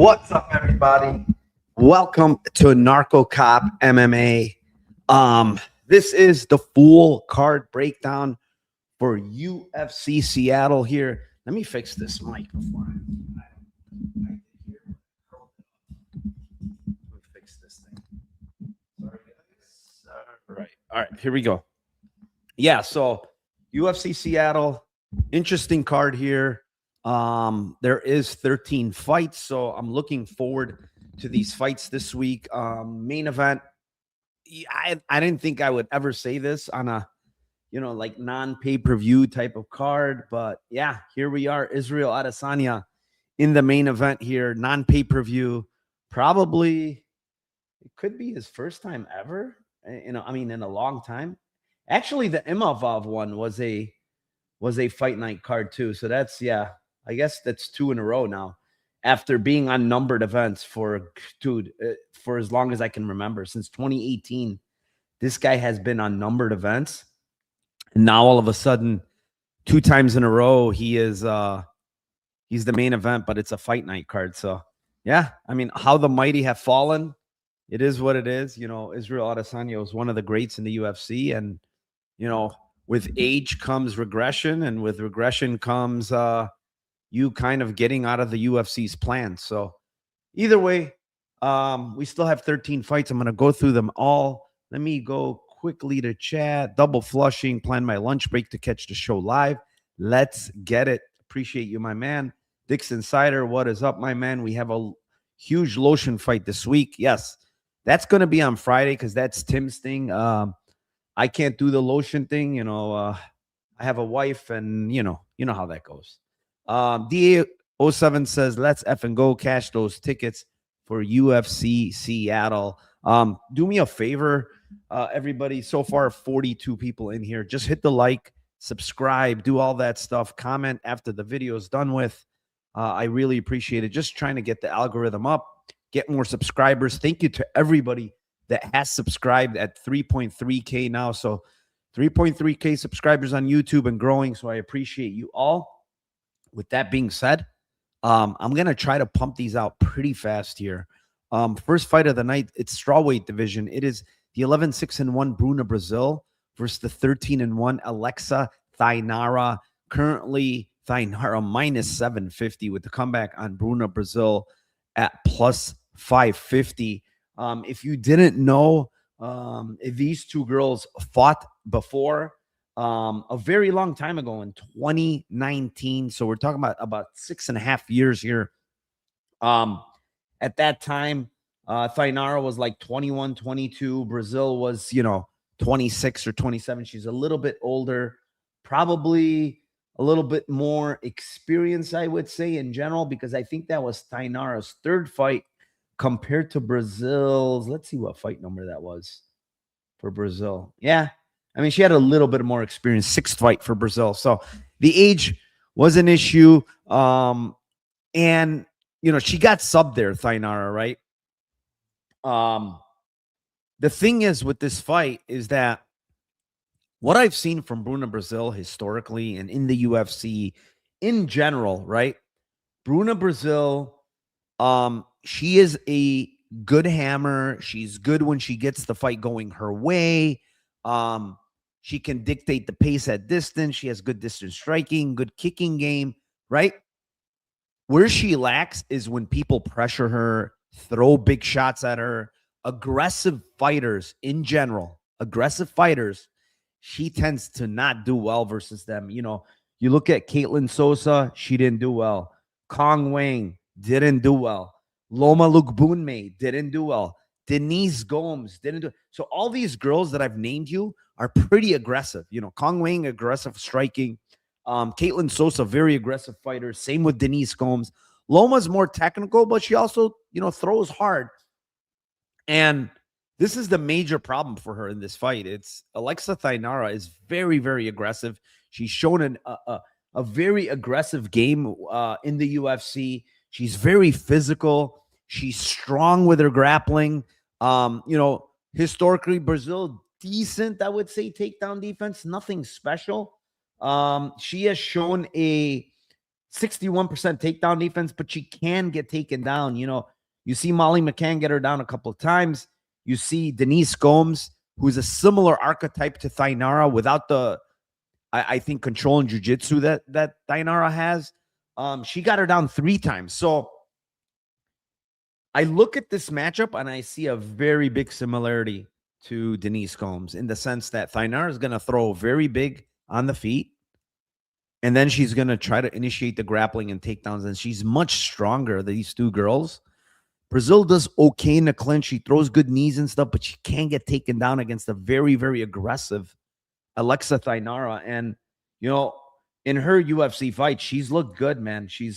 What's up, everybody? Welcome to Narcocop MMA. This is the full card breakdown for UFC Seattle here. Let me fix this mic before I fix this thing. Sorry, guys. All right, here we go. Yeah, so UFC Seattle, interesting card here. There is 13 fights, so I'm looking forward to these fights this week. Main event. I didn't think I would ever say this on a, like non-pay-per-view type of card, but yeah, here we are. Israel Adesanya in the main event here, non-pay-per-view. Probably it could be his first time ever. In a long time. Actually, the Imavov one was a fight night card too. So that's, yeah, I guess that's 2 in a row now after being on numbered events for as long as I can remember. Since 2018, this guy has been on numbered events. And now all of a sudden, 2 times in a row, he's the main event, but it's a fight night card. So yeah, how the mighty have fallen. It is what it is. Israel Adesanya is one of the greats in the UFC. And, with age comes regression, and with regression comes you kind of getting out of the UFC's plan. So either way, we still have 13 fights. I'm going to go through them all. Let me go quickly to chat. Double flushing. Plan my lunch break to catch the show live. Let's get it. Appreciate you, my man. Dix Insider, what is up, my man? We have a huge lotion fight this week. Yes, that's going to be on Friday because that's Tim's thing. I can't do the lotion thing. I have a wife, and you know how that goes. DA07 says, let's effing go cash those tickets for UFC Seattle. Do me a favor, everybody. So far, 42 people in here. Just hit the like, subscribe, do all that stuff. Comment after the video is done with. I really appreciate it. Just trying to get the algorithm up, get more subscribers. Thank you to everybody that has subscribed at 3.3K now. So 3.3K subscribers on YouTube and growing. So I appreciate you all. With that being said, I'm going to try to pump these out pretty fast here. First fight of the night, it's strawweight division. It is the 11-6-1 Bruna Brasil versus the 13-1 Alexa Thainara. Currently, Thainara minus 750 with the comeback on Bruna Brasil at plus 550. If you didn't know, if these two girls fought before, a very long time ago in 2019. So we're talking about 6.5 years here. At that time, Thainara was like 21, 22. Brazil was, 26 or 27. She's a little bit older, probably a little bit more experienced, I would say, in general, because I think that was Thainara's 3rd fight compared to Brazil's. Let's see what fight number that was for Brazil. Yeah. She had a little bit more experience, 6th fight for Brazil. So the age was an issue. And, she got subbed there, Thainara, right? The thing is with this fight is that what I've seen from Bruna Brasil historically and in the UFC in general, right? Bruna Brasil, she is a good hammer. She's good when she gets the fight going her way. She can dictate the pace at distance. She has good distance striking, good kicking game, right? Where she lacks is when people pressure her, throw big shots at her. Aggressive fighters in general, she tends to not do well versus them. You look at Caitlin Sosa, she didn't do well. Kong Wang didn't do well. Loma Lukbunme didn't do well. Denise Gomes didn't do. So all these girls that I've named you are pretty aggressive. Kong Wang, aggressive striking. Caitlin Sosa, very aggressive fighter. Same with Denise Gomes. Loma's more technical, but she also, throws hard. And this is the major problem for her in this fight. It's Alexa Thainara is very, very aggressive. She's shown a very aggressive game in the UFC. She's very physical. She's strong with her grappling. Historically, Brazil, decent, I would say, takedown defense. Nothing special. She has shown a 61% takedown defense, but she can get taken down. You see Molly McCann get her down a couple of times. You see Denise Gomes, who's a similar archetype to Thainara without the, I think, control and jiu-jitsu that Thainara has. She got her down 3 times. So I look at this matchup and I see a very big similarity to Denise Gomes in the sense that Thainara is going to throw very big on the feet. And then she's going to try to initiate the grappling and takedowns. And she's much stronger than these 2 girls. Brazil does okay in the clinch. She throws good knees and stuff, but she can't get taken down against a very, very aggressive Alexa Thainara. And, in her UFC fight, she's looked good, man. She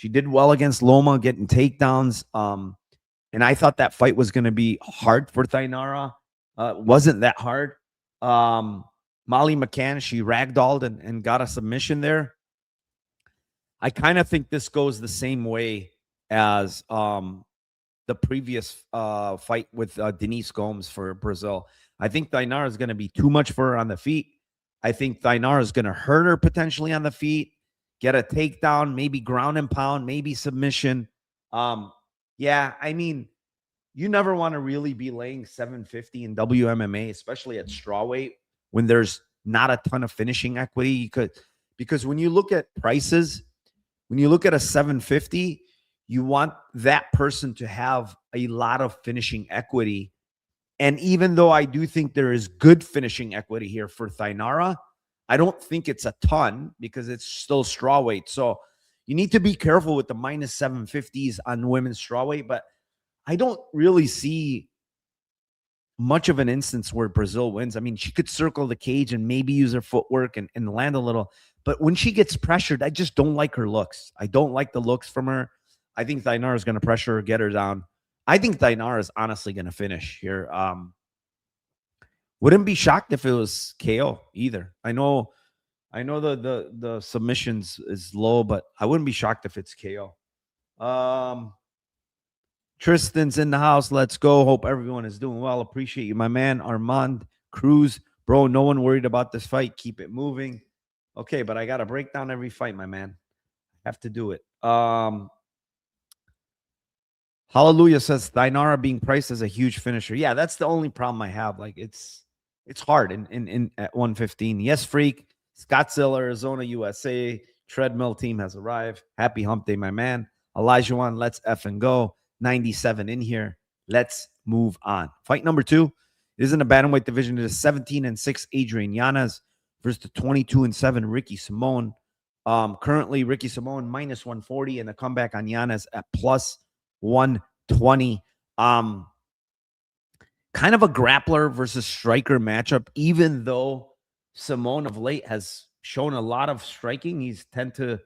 did well against Loma, getting takedowns. And I thought that fight was going to be hard for Thainara. Wasn't that hard. Molly McCann, she ragdolled and got a submission there. I kind of think this goes the same way as the previous fight with Denise Gomes for Brazil. I think Thainara is going to be too much for her on the feet. I think Thainara is going to hurt her potentially on the feet, get a takedown, maybe ground and pound, maybe submission. Yeah, I mean, you never want to really be laying 750 in WMMA, especially at strawweight, when there's not a ton of finishing equity. Because when you look at prices, when you look at a 750, you want that person to have a lot of finishing equity. And even though I do think there is good finishing equity here for Thainara, I don't think it's a ton because it's still strawweight. So you need to be careful with the minus 750s on women's strawweight. But I don't really see much of an instance where Brazil wins. I mean, she could circle the cage and maybe use her footwork and land a little. But when she gets pressured, I just don't like her looks. I don't like the looks from her. I think Thainara is going to pressure her, get her down. I think Thainara is honestly going to finish here. Wouldn't be shocked if it was KO either. I know the submissions is low, but I wouldn't be shocked if it's KO. Tristan's in the house. Let's go. Hope everyone is doing well. Appreciate you, my man. Armand Cruz. Bro, no one worried about this fight. Keep it moving. Okay, but I got to break down every fight, my man. I have to do it. Hallelujah says Thainara being priced as a huge finisher. Yeah, that's the only problem I have. Like, it's hard in at 115. Yes, Freak. Scottsdale, Arizona, USA. Treadmill team has arrived. Happy hump day, my man. Elijah One, let's effing go. 97 in here. Let's move on. Fight number 2 is in the bantamweight division. It is 17-6 Adrian Yanez versus the 22-7 Ricky Simon. Currently, Ricky Simon minus 140 and the comeback on Yanez at plus 120. Kind of a grappler versus striker matchup, even though Simon of late has shown a lot of striking. He's tend to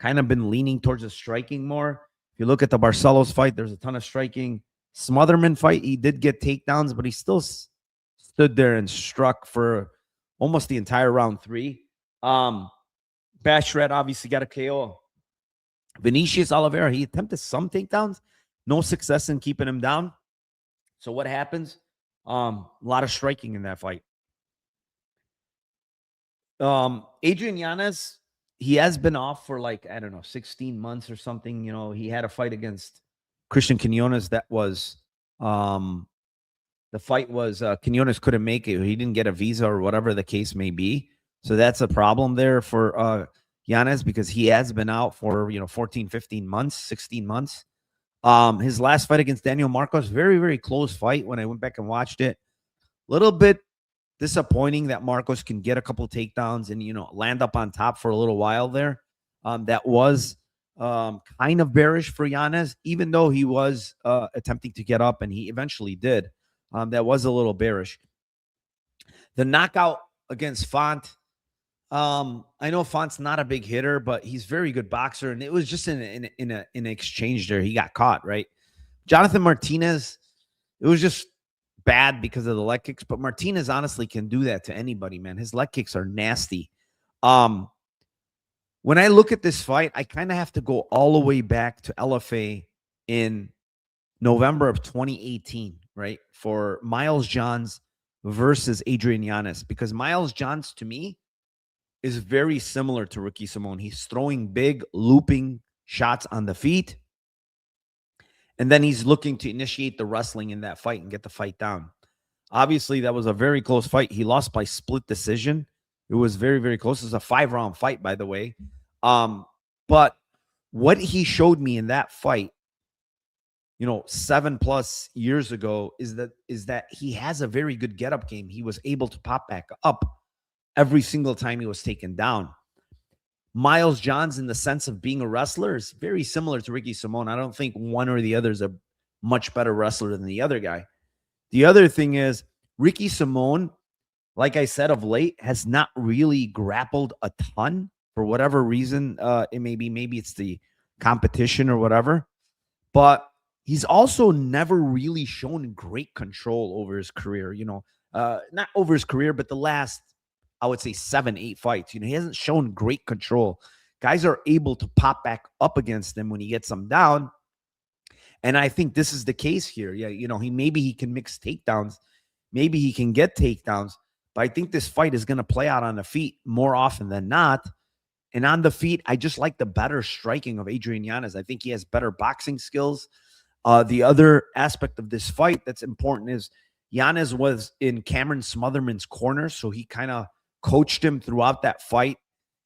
kind of been leaning towards the striking more. If you look at the Barcelos fight, there's a ton of striking. Smotherman fight, he did get takedowns, but he still stood there and struck for almost the entire round 3. Bashred obviously got a KO. Vinicius Oliveira, he attempted some takedowns. No success in keeping him down. So what happens? A lot of striking in that fight. Adrian Yanez, he has been off for 16 months or something. He had a fight against Christian Quinones that was, the fight was, Quinones couldn't make it. He didn't get a visa or whatever the case may be. So that's a problem there for Yanez because he has been out for, 14, 15 months, 16 months. His last fight against Daniel Marcos, very, very close fight when I went back and watched it. A little bit disappointing that Marcos can get a couple takedowns and, land up on top for a little while there. That was kind of bearish for Yanez, even though he was attempting to get up and he eventually did. That was a little bearish. The knockout against Font. I know Font's not a big hitter, but he's a very good boxer. And it was just in an exchange there. He got caught, right? Jonathan Martinez, it was just bad because of the leg kicks, but Martinez honestly can do that to anybody, man. His leg kicks are nasty. When I look at this fight, I kind of have to go all the way back to LFA in November of 2018, right? For Miles Johns versus Adrian Yanez, because Miles Johns, to me, is very similar to Ricky Simon. He's throwing big, looping shots on the feet. And then he's looking to initiate the wrestling in that fight and get the fight down. Obviously, that was a very close fight. He lost by split decision. It was very, very close. It was a 5-round fight, by the way. But what he showed me in that fight, 7+ years ago, is that he has a very good get-up game. He was able to pop back up every single time he was taken down. Miles Johns, in the sense of being a wrestler, is very similar to Ricky Simon. I don't think one or the other is a much better wrestler than the other guy. The other thing is, Ricky Simon, like I said, of late, has not really grappled a ton for whatever reason. It may be, maybe it's the competition or whatever, but he's also never really shown great control over his career. Not over his career, but the last, I would say, 7-8 fights. He hasn't shown great control. Guys are able to pop back up against him when he gets them down. And I think this is the case here. Yeah, maybe he can mix takedowns. Maybe he can get takedowns. But I think this fight is going to play out on the feet more often than not. And on the feet, I just like the better striking of Adrian Yanez. I think he has better boxing skills. The other aspect of this fight that's important is Yanez was in Cameron Smotherman's corner, so he kind of coached him throughout that fight.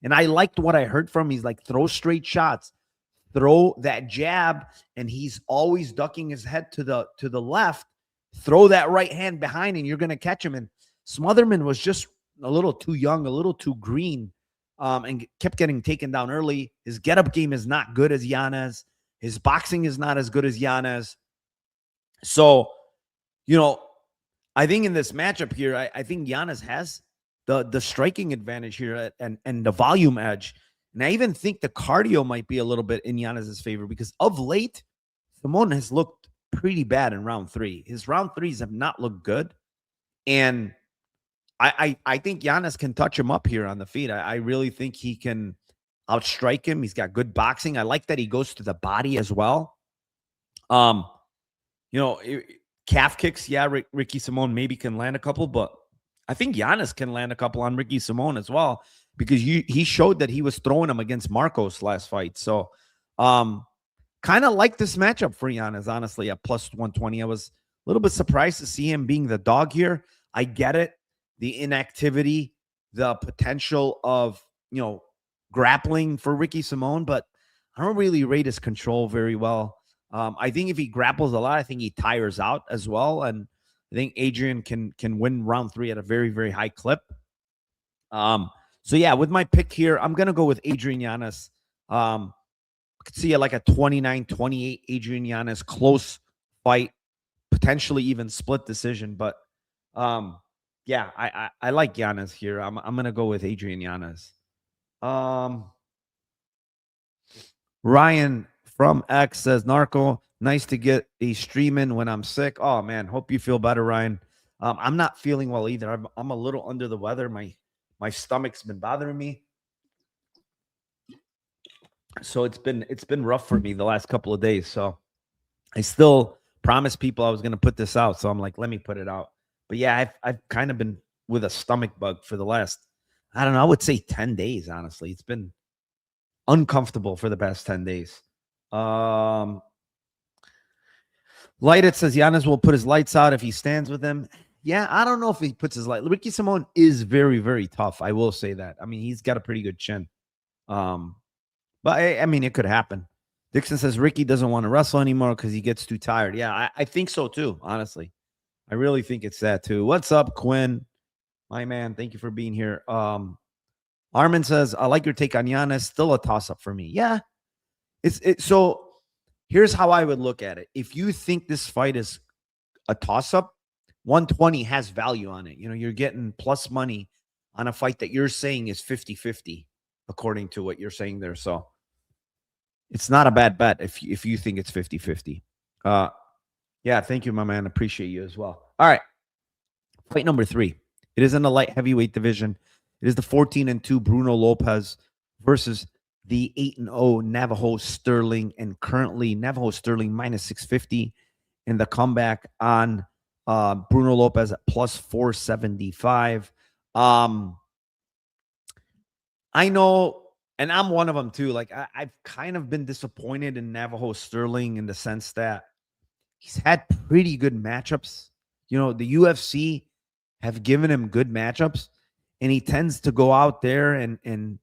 And I liked what I heard from him. He's like, throw straight shots, throw that jab, and he's always ducking his head to the left. Throw that right hand behind, and you're going to catch him. And Smotherman was just a little too young, a little too green, and kept getting taken down early. His get-up game is not good as Yanez. His boxing is not as good as Yanez. So, I think in this matchup here, I think Yanez has the striking advantage here and the volume edge. And I even think the cardio might be a little bit in Yanez's favor, because of late, Simon has looked pretty bad in round 3. His round 3s have not looked good. And I think Yanez can touch him up here on the feet. I really think he can outstrike him. He's got good boxing. I like that he goes to the body as well. Calf kicks, yeah, Ricky Simon maybe can land a couple, but I think Yanez can land a couple on Ricky Simon as well, because he showed that he was throwing him against Marcos last fight. So kind of like this matchup for Yanez, honestly, at plus 120. I was a little bit surprised to see him being the dog here. I get it. The inactivity, the potential of, grappling for Ricky Simon, but I don't really rate his control very well. I think if he grapples a lot, I think he tires out as well. And I think Adrian can win round 3 at a very, very high clip. So yeah, with my pick here, I'm going to go with Adrian Yanez. I could see like a 29-28 Adrian Yanez close fight, potentially even split decision. But yeah, I like Yanez here. I'm going to go with Adrian Yanez. Ryan from X says, Narco, nice to get a stream in when I'm sick. Oh, man, hope you feel better, Ryan. I'm not feeling well either. I'm a little under the weather. My stomach's been bothering me. So it's been rough for me the last couple of days. So I still promised people I was going to put this out. So I'm like, let me put it out. But yeah, I've kind of been with a stomach bug for the last, I don't know, I would say 10 days, honestly. It's been uncomfortable for the past 10 days. Lighted says Yanez will put his lights out if he stands with him. Yeah, I don't know if he puts his light. Ricky Simon is very, very tough. I will say that. I mean, he's got a pretty good chin. But I mean, it could happen. Dixon says Ricky doesn't want to wrestle anymore because he gets too tired. Yeah, I think so too, honestly. I really think it's that too. What's up, Quinn? My man, thank you for being here. Armin says, I like your take on Yanez. Still a toss-up for me. Yeah. So here's how I would look at it. If you think this fight is a toss-up, 120 has value on it. You're getting plus money on a fight that you're saying is 50-50, according to what you're saying there. So it's not a bad bet if you think it's 50-50. Yeah, thank you, my man. Appreciate you as well. All right. Fight number 3. It is in the light heavyweight division. It is the 14-2 Bruno Lopes versus the 8-0 Navajo Stirling. And currently, Navajo Stirling minus 650. And the comeback on Bruno Lopes at plus 475. I know, and I'm one of them too. Like I've kind of been disappointed in Navajo Sterling in the sense that he's had pretty good matchups. The UFC have given him good matchups, and he tends to go out there and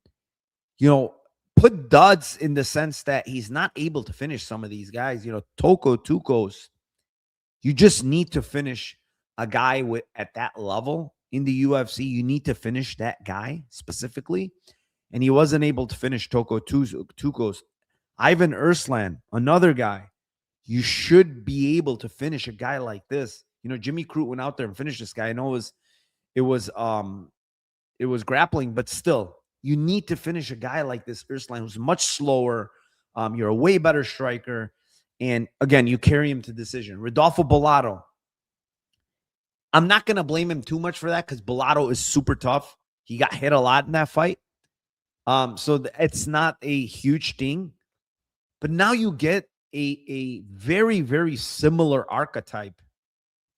put duds in the sense that he's not able to finish some of these guys. Tukos. You just need to finish a guy at that level in the UFC. You need to finish that guy specifically. And he wasn't able to finish Tukos. Ivan Erslan, another guy. You should be able to finish a guy like this. Jimmy Crute went out there and finished this guy. I know it was grappling, but still, you need to finish a guy like this Erslan, who's much slower. You're a way better striker. And again, you carry him to decision. Rodolfo Bellato. I'm not going to blame him too much for that because Bellato is super tough. He got hit a lot in that fight. So it's not a huge thing. But now you get a very, very similar archetype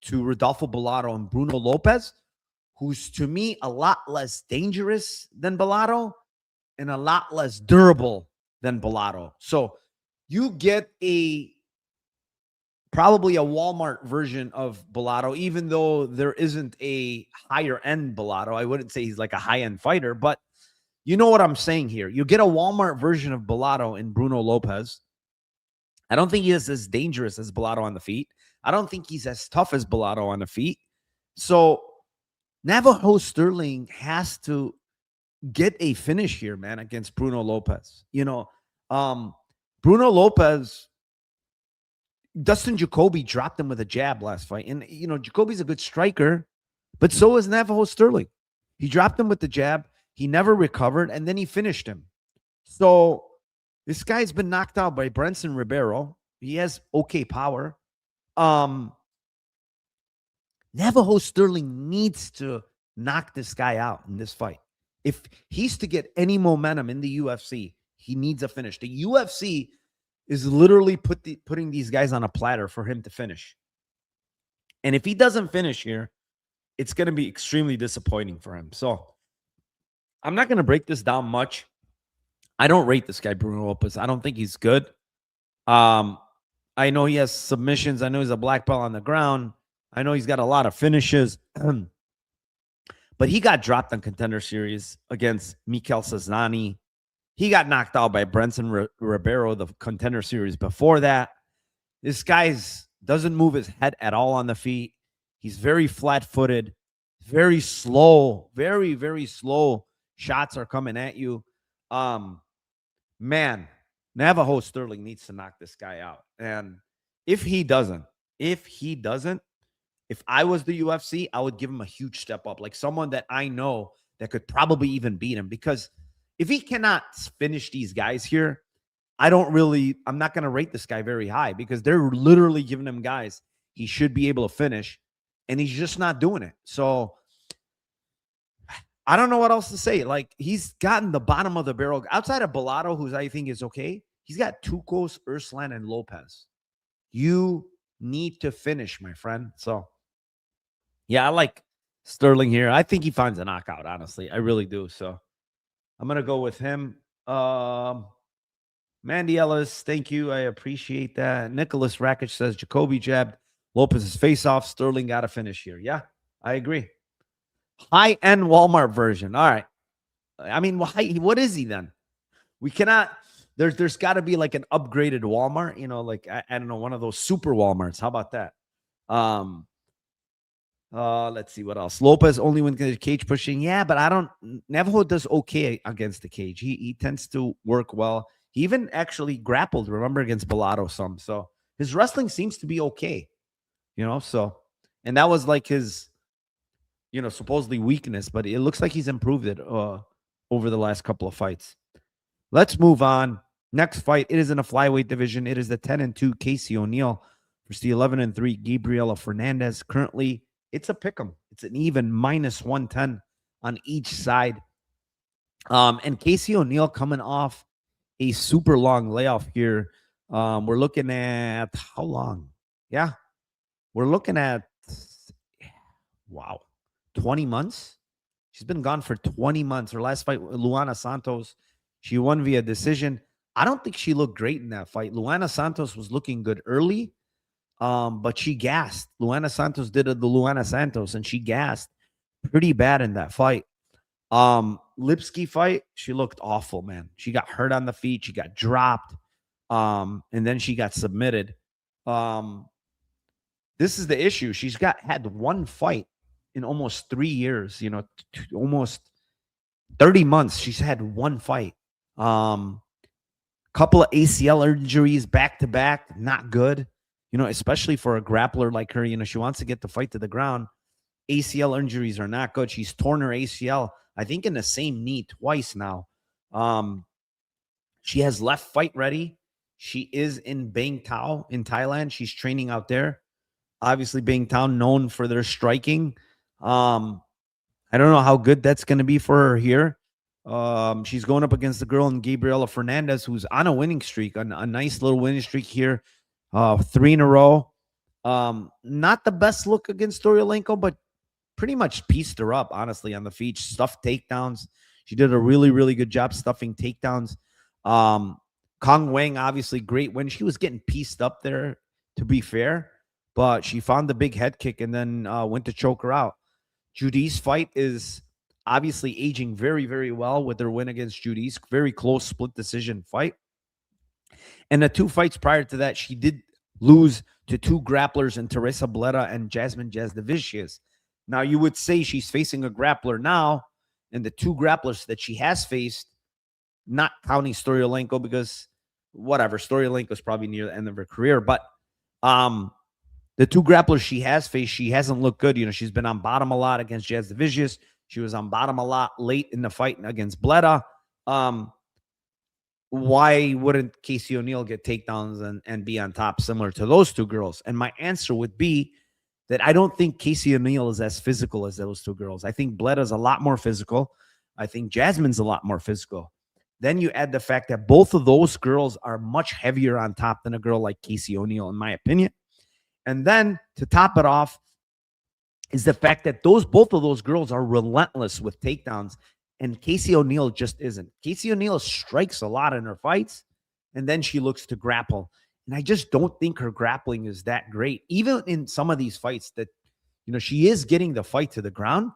to Rodolfo Bellato and Bruno Lopes, who's to me a lot less dangerous than Bellato and a lot less durable than Bellato. So you get probably a Walmart version of Bellato, even though there isn't a higher end Bellato. I wouldn't say he's like a high end fighter, but you know what I'm saying here. You get a Walmart version of Bellato in Bruno Lopes. I don't think he is as dangerous as Bellato on the feet. I don't think he's as tough as Bellato on the feet. So Navajo Sterling has to get a finish here, man, against Bruno Lopes. Bruno Lopes, Dustin Jacoby dropped him with a jab last fight. And, Jacoby's a good striker, but so is Navajo Sterling. He dropped him with the jab. He never recovered, and then he finished him. So this guy's been knocked out by Brenson Ribeiro. He has okay power. Navajo Sterling needs to knock this guy out in this fight. If he's to get any momentum in the UFC, he needs a finish. The UFC is literally putting these guys on a platter for him to finish. And if he doesn't finish here, it's going to be extremely disappointing for him. So I'm not going to break this down much. I don't rate this guy, Bruno Lopes. I don't think he's good. I know he has submissions. I know he's a black belt on the ground. I know he's got a lot of finishes. But he got dropped on Contender Series against Mikel Ceznani. He got knocked out by Brenson Ribeiro, the Contender Series before that. This guy doesn't move his head at all on the feet. He's very flat-footed, very slow, very, very slow. Shots are coming at you. Man, Navajo Sterling needs to knock this guy out. And if he doesn't, if I was the UFC, I would give him a huge step up, like someone that I know that could probably even beat him. Because if he cannot finish these guys here, I'm not going to rate this guy very high because they're literally giving him guys he should be able to finish, and he's just not doing it. So I don't know what else to say. Like, he's gotten the bottom of the barrel. Outside of Bellato, who I think is okay, he's got Tukos, Erslan, and Lopes. You need to finish, my friend. So, yeah, I like Sterling here. I think he finds a knockout, honestly. I really do. So, I'm going to go with him. Mandy Ellis, thank you. I appreciate that. Nicholas Rakic says Jacoby jabbed Lopez's face off. Sterling got to finish here. Yeah, I agree. High-end Walmart version. All right. I mean, what is he then? We cannot. There's got to be like an upgraded Walmart. Like I don't know, one of those super Walmarts. How about that? Let's see what else. Lopes only when cage pushing. Yeah, but Navajo does okay against the cage. He tends to work well. He even actually grappled, remember, against Bellato some. So his wrestling seems to be okay. So, and that was like his, supposedly weakness, but it looks like he's improved it over the last couple of fights. Let's move on. Next fight, it is in a flyweight division. It is the 10-2 Casey O'Neill versus the 11-3 Gabriela Fernandes. Currently, it's a pick'em. It's an even -110 on each side. And Casey O'Neill coming off a super long layoff here. We're looking at how long? Yeah, we're looking at 20 months. She's been gone for 20 months. Her last fight with Luana Santos, she won via decision. I don't think she looked great in that fight. Luana Santos was looking good early, but she gassed. Luana Santos did the Luana Santos, and she gassed pretty bad in that fight. Lipski fight, she looked awful, man. She got hurt on the feet. She got dropped, and then she got submitted. This is the issue. She's had one fight in almost 3 years, almost 30 months. She's had one fight. Couple of ACL injuries back to back, not good, especially for a grappler like her. She wants to get the fight to the ground. ACL injuries are not good. She's torn her ACL, I think, in the same knee twice now. She has left fight ready. She is in Bang Tao in Thailand. She's training out there. Obviously, Bang Tao known for their striking. I don't know how good that's going to be for her here. She's going up against the girl in Gabriela Fernandes, who's on a winning streak, a nice little winning streak here. 3 in a row. Not the best look against Storyolenko, but pretty much pieced her up, honestly, on the feet. Stuffed takedowns. She did a really, really good job stuffing takedowns. Kong Wang, obviously, great win. She was getting pieced up there, to be fair, but she found the big head kick and then went to choke her out. Judy's fight is obviously aging very, very well with her win against Judy's. Very close split decision fight. And the 2 fights prior to that, she did lose to 2 grapplers in Teresa Bleda and Jasmine Jasdavicius. Now, you would say she's facing a grappler now, and the 2 grapplers that she has faced, not counting Storyolenko, because whatever, Storyolenko is probably near the end of her career, but the 2 grapplers she has faced, she hasn't looked good. She's been on bottom a lot against Jasdavicius. She was on bottom a lot late in the fight against Bleda. Why wouldn't Casey O'Neill get takedowns and be on top similar to those 2 girls? And my answer would be that I don't think Casey O'Neill is as physical as those 2 girls. I think Bleda's a lot more physical. I think Jasmine's a lot more physical. Then you add the fact that both of those girls are much heavier on top than a girl like Casey O'Neill, in my opinion. And then to top it off is the fact that both of those girls are relentless with takedowns, and Casey O'Neill just isn't. Casey O'Neill strikes a lot in her fights, and then she looks to grapple. And I just don't think her grappling is that great. Even in some of these fights that, she is getting the fight to the ground.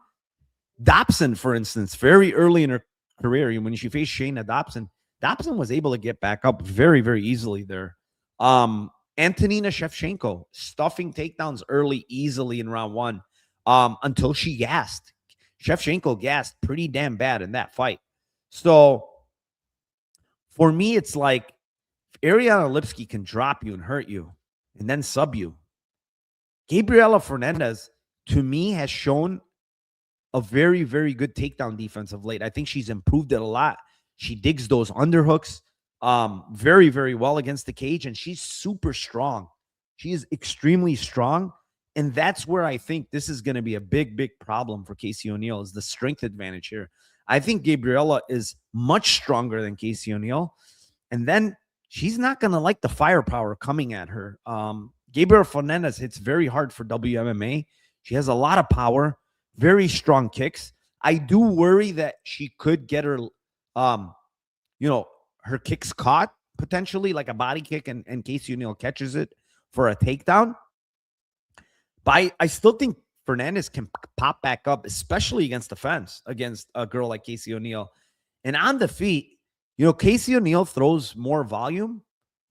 Dobson, for instance, very early in her career, when she faced Shayna Dobson was able to get back up very, very easily there. Antonina Shevchenko stuffing takedowns early, easily in round 1, until she gassed. Shevchenko gassed pretty damn bad in that fight. So for me, it's like if Ariana Lipski can drop you and hurt you and then sub you, Gabriela Fernandes, to me, has shown a very, very good takedown defense of late. I think she's improved it a lot. She digs those underhooks very, very well against the cage, and she's super strong. She is extremely strong, and that's where I think this is going to be a big, big problem for Casey O'Neill, is the strength advantage here. I think Gabriela is much stronger than Casey O'Neill, and then she's not going to like the firepower coming at her. Gabriela Fernandes hits very hard for WMMA. She has a lot of power, very strong kicks. I do worry that she could get her, her kicks caught potentially, like a body kick, and Casey O'Neill catches it for a takedown. But I still think Fernandes can pop back up, especially against the fence, against a girl like Casey O'Neill. And on the feet, Casey O'Neill throws more volume,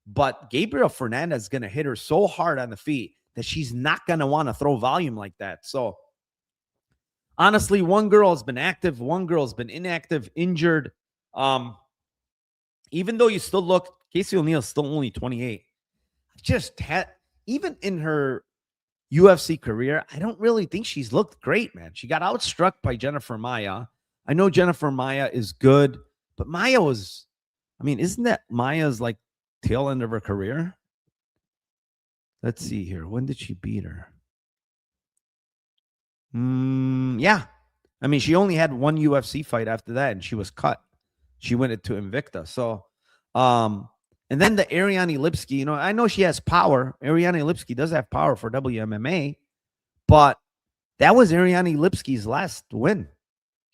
but Gabriela Fernandes is going to hit her so hard on the feet that she's not going to want to throw volume like that. So honestly, one girl has been active, one girl has been inactive, injured. Even though you still look, Casey O'Neill is still only 28. Just had, even in her UFC career, I don't really think she's looked great, man. She got outstruck by Jennifer Maia. I know Jennifer Maia is good, but Maia was, isn't that Maia's like tail end of her career? Let's see here. When did she beat her? Yeah. She only had one UFC fight after that, and she was cut. She went into Invicta. So, and then the Ariane Lipski, I know she has power. Ariane Lipski does have power for WMMA, but that was Ariane Lipski's last win.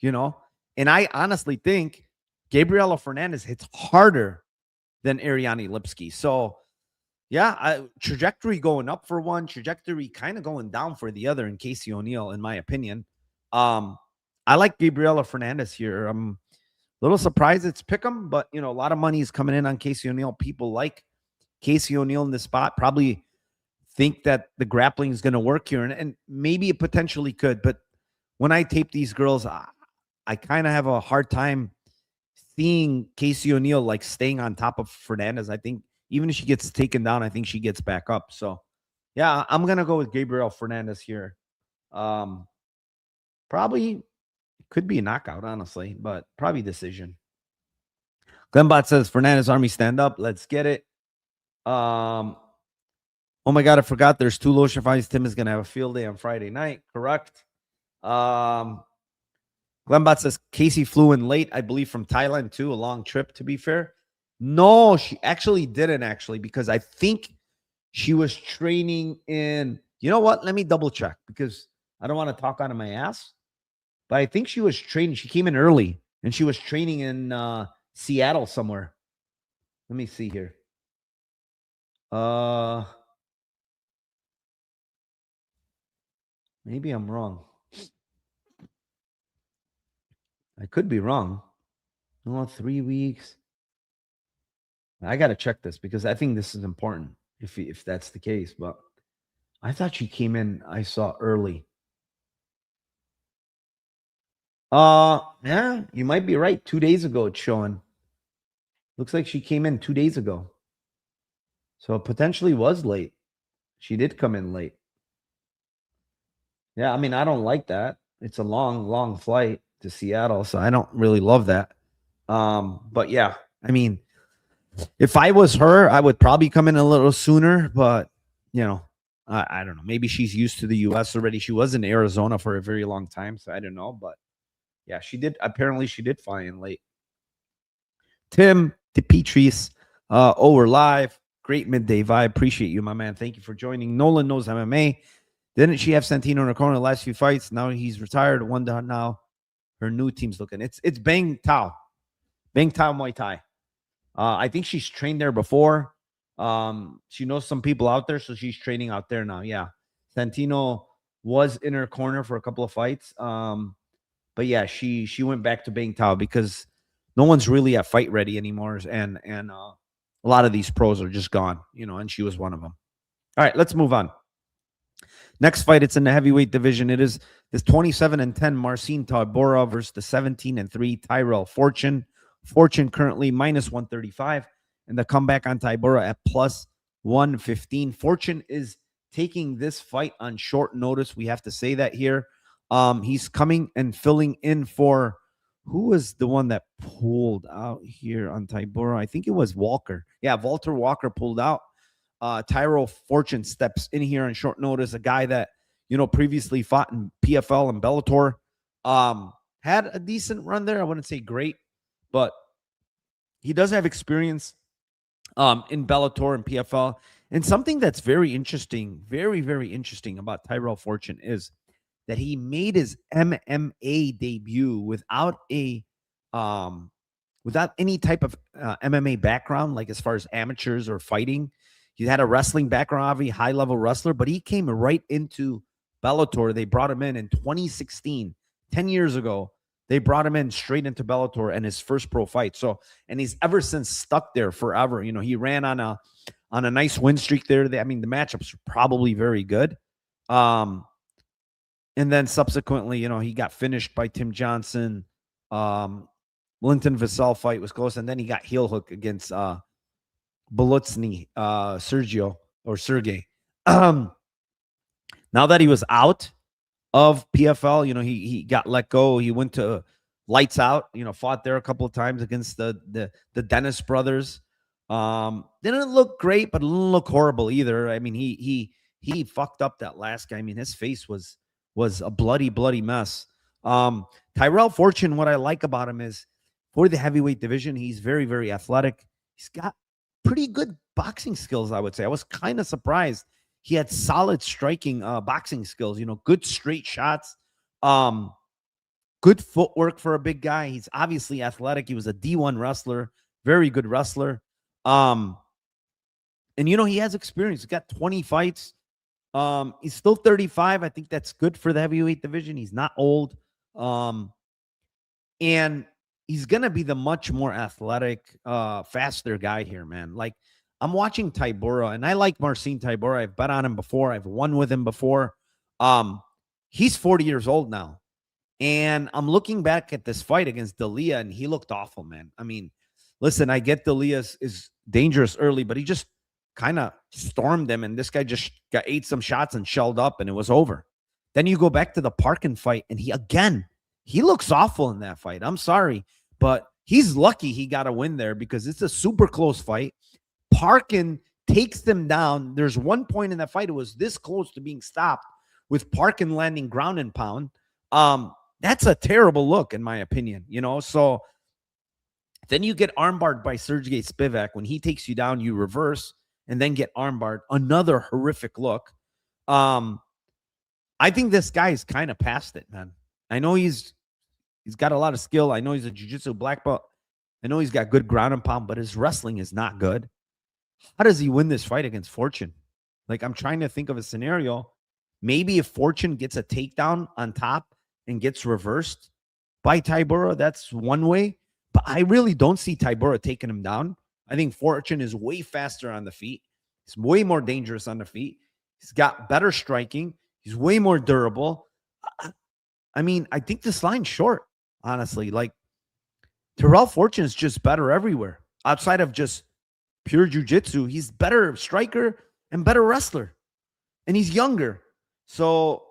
And I honestly think Gabriela Fernandes hits harder than Ariane Lipski. So, yeah, trajectory going up for one, trajectory kind of going down for the other in Casey O'Neill, in my opinion. I like Gabriela Fernandes here. I'm a little surprised it's Pick'em, but, a lot of money is coming in on Casey O'Neill. People like Casey O'Neill in this spot, probably think that the grappling is going to work here, and maybe it potentially could. But when I tape these girls, I kind of have a hard time seeing Casey O'Neill like staying on top of Fernandes. I think even if she gets taken down, I think she gets back up. So, yeah, I'm going to go with Gabriel Fernandes here. Probably could be a knockout, honestly, but probably decision. Glenbot says, Fernandes Army stand up. Let's get it. Oh my God, I forgot there's 2 lotion fights. Tim is going to have a field day on Friday night. Correct. Glenbot says Casey flew in late, I believe, from Thailand too. A long trip, to be fair. No, she actually didn't, because I think she was training in, you know what? Let me double check, because I don't want to talk out of my ass. But I think she was training. She came in early, and she was training in Seattle somewhere. Let me see here. Maybe I'm wrong. I could be wrong. No, 3 weeks. I got to check this, because I think this is important if that's the case. But I thought she came in, I saw early. Yeah, you might be right. 2 days ago, it's showing. Looks like she came in 2 days ago. So it potentially was late. She did come in late. Yeah, I mean, I don't like that. It's a long, long flight to Seattle, so I don't really love that. But yeah, I mean, if I was her, I would probably come in a little sooner, but I don't know. Maybe she's used to the US already. She was in Arizona for a very long time, so I don't know. But yeah, apparently she did fly in late. Tim DePetris, we're live. Great midday vibe. Appreciate you, my man. Thank you for joining. Nolan knows MMA. Didn't she have Santino in her corner the last few fights? Now he's retired. One down now. Her new team's looking. It's Bang Tao. Bang Tao Muay Thai. I think she's trained there before. She knows some people out there, so she's training out there now. Yeah. Santino was in her corner for a couple of fights. But yeah, she went back to Bang Tao because no one's really at fight ready anymore. And a lot of these pros are just gone, and she was one of them. All right, let's move on. Next fight, it's in the heavyweight division. It is this 27-10 Marcin Tybura versus the 17-3 Tyrell Fortune. Fortune currently minus 135, and the comeback on Tybura at plus 115. Fortune is taking this fight on short notice. We have to say that here. He's coming and filling in for, who was the one that pulled out here on Tybura? I think it was Walker. Yeah, Walter Walker pulled out. Tyrell Fortune steps in here on short notice, a guy that, previously fought in PFL and Bellator. Had a decent run there. I wouldn't say great, but he does have experience in Bellator and PFL. And something that's very interesting, very, very interesting about Tyrell Fortune is that he made his MMA debut without any type of MMA background, like as far as amateurs or fighting. He had a wrestling background, obviously high-level wrestler, but he came right into Bellator. They brought him in 2016, 10 years ago. They brought him in straight into Bellator and his first pro fight. So, and he's ever since stuck there forever. He ran on a nice win streak there. The matchups are probably very good. And then subsequently, he got finished by Tim Johnson. Linton Vassell fight was close, and then he got heel hook against Belutsny, Sergey. Now that he was out of PFL, he got let go. He went to Lights Out, fought there a couple of times against the Dennis brothers. Didn't look great, but didn't look horrible either. I mean, he fucked up that last guy. I mean, his face was a bloody mess. Tyrell Fortune, what I like about him is for the heavyweight division, he's very, very athletic. He's got pretty good boxing skills, I would say. I was kind of surprised. He had solid striking boxing skills, good straight shots. Good footwork for a big guy. He's obviously athletic. He was a D1 wrestler, very good wrestler. And he has experience. He's got 20 fights. He's still 35. I think that's good for the heavyweight division. He's not old. And he's going to be the much more athletic, faster guy here, man. Like, I'm watching Tybura, and I like Marcin Tybura. I've bet on him before. I've won with him before. He's 40 years old now. And I'm looking back at this fight against D'Elia, and he looked awful, man. I mean, listen, I get D'Elia is dangerous early, but he just kind of stormed him, and this guy just ate some shots and shelled up, and it was over. Then you go back to the Parkin fight, and he looks awful in that fight. I'm sorry, but he's lucky he got a win there because it's a super close fight. Parkin takes them down. There's one point in that fight it was this close to being stopped with Parkin landing ground and pound. That's a terrible look, in my opinion, So then you get armbarred by Sergey Spivak. When he takes you down, you reverse and then get armbarred. Another horrific look. I think this guy is kind of past it, man. I know he's got a lot of skill. I know he's a jiu-jitsu black belt. I know he's got good ground and pound, but his wrestling is not good. How does he win this fight against Fortune? Like, I'm trying to think of a scenario. Maybe if Fortune gets a takedown on top and gets reversed by Tybura, that's one way. But I really don't see Tybura taking him down. I think Fortune is way faster on the feet. He's way more dangerous on the feet. He's got better striking. He's way more durable. I mean, I think this line's short, honestly. Like, Terrell Fortune is just better everywhere. Outside of just pure jiu-jitsu, he's better striker and better wrestler. And he's younger. So,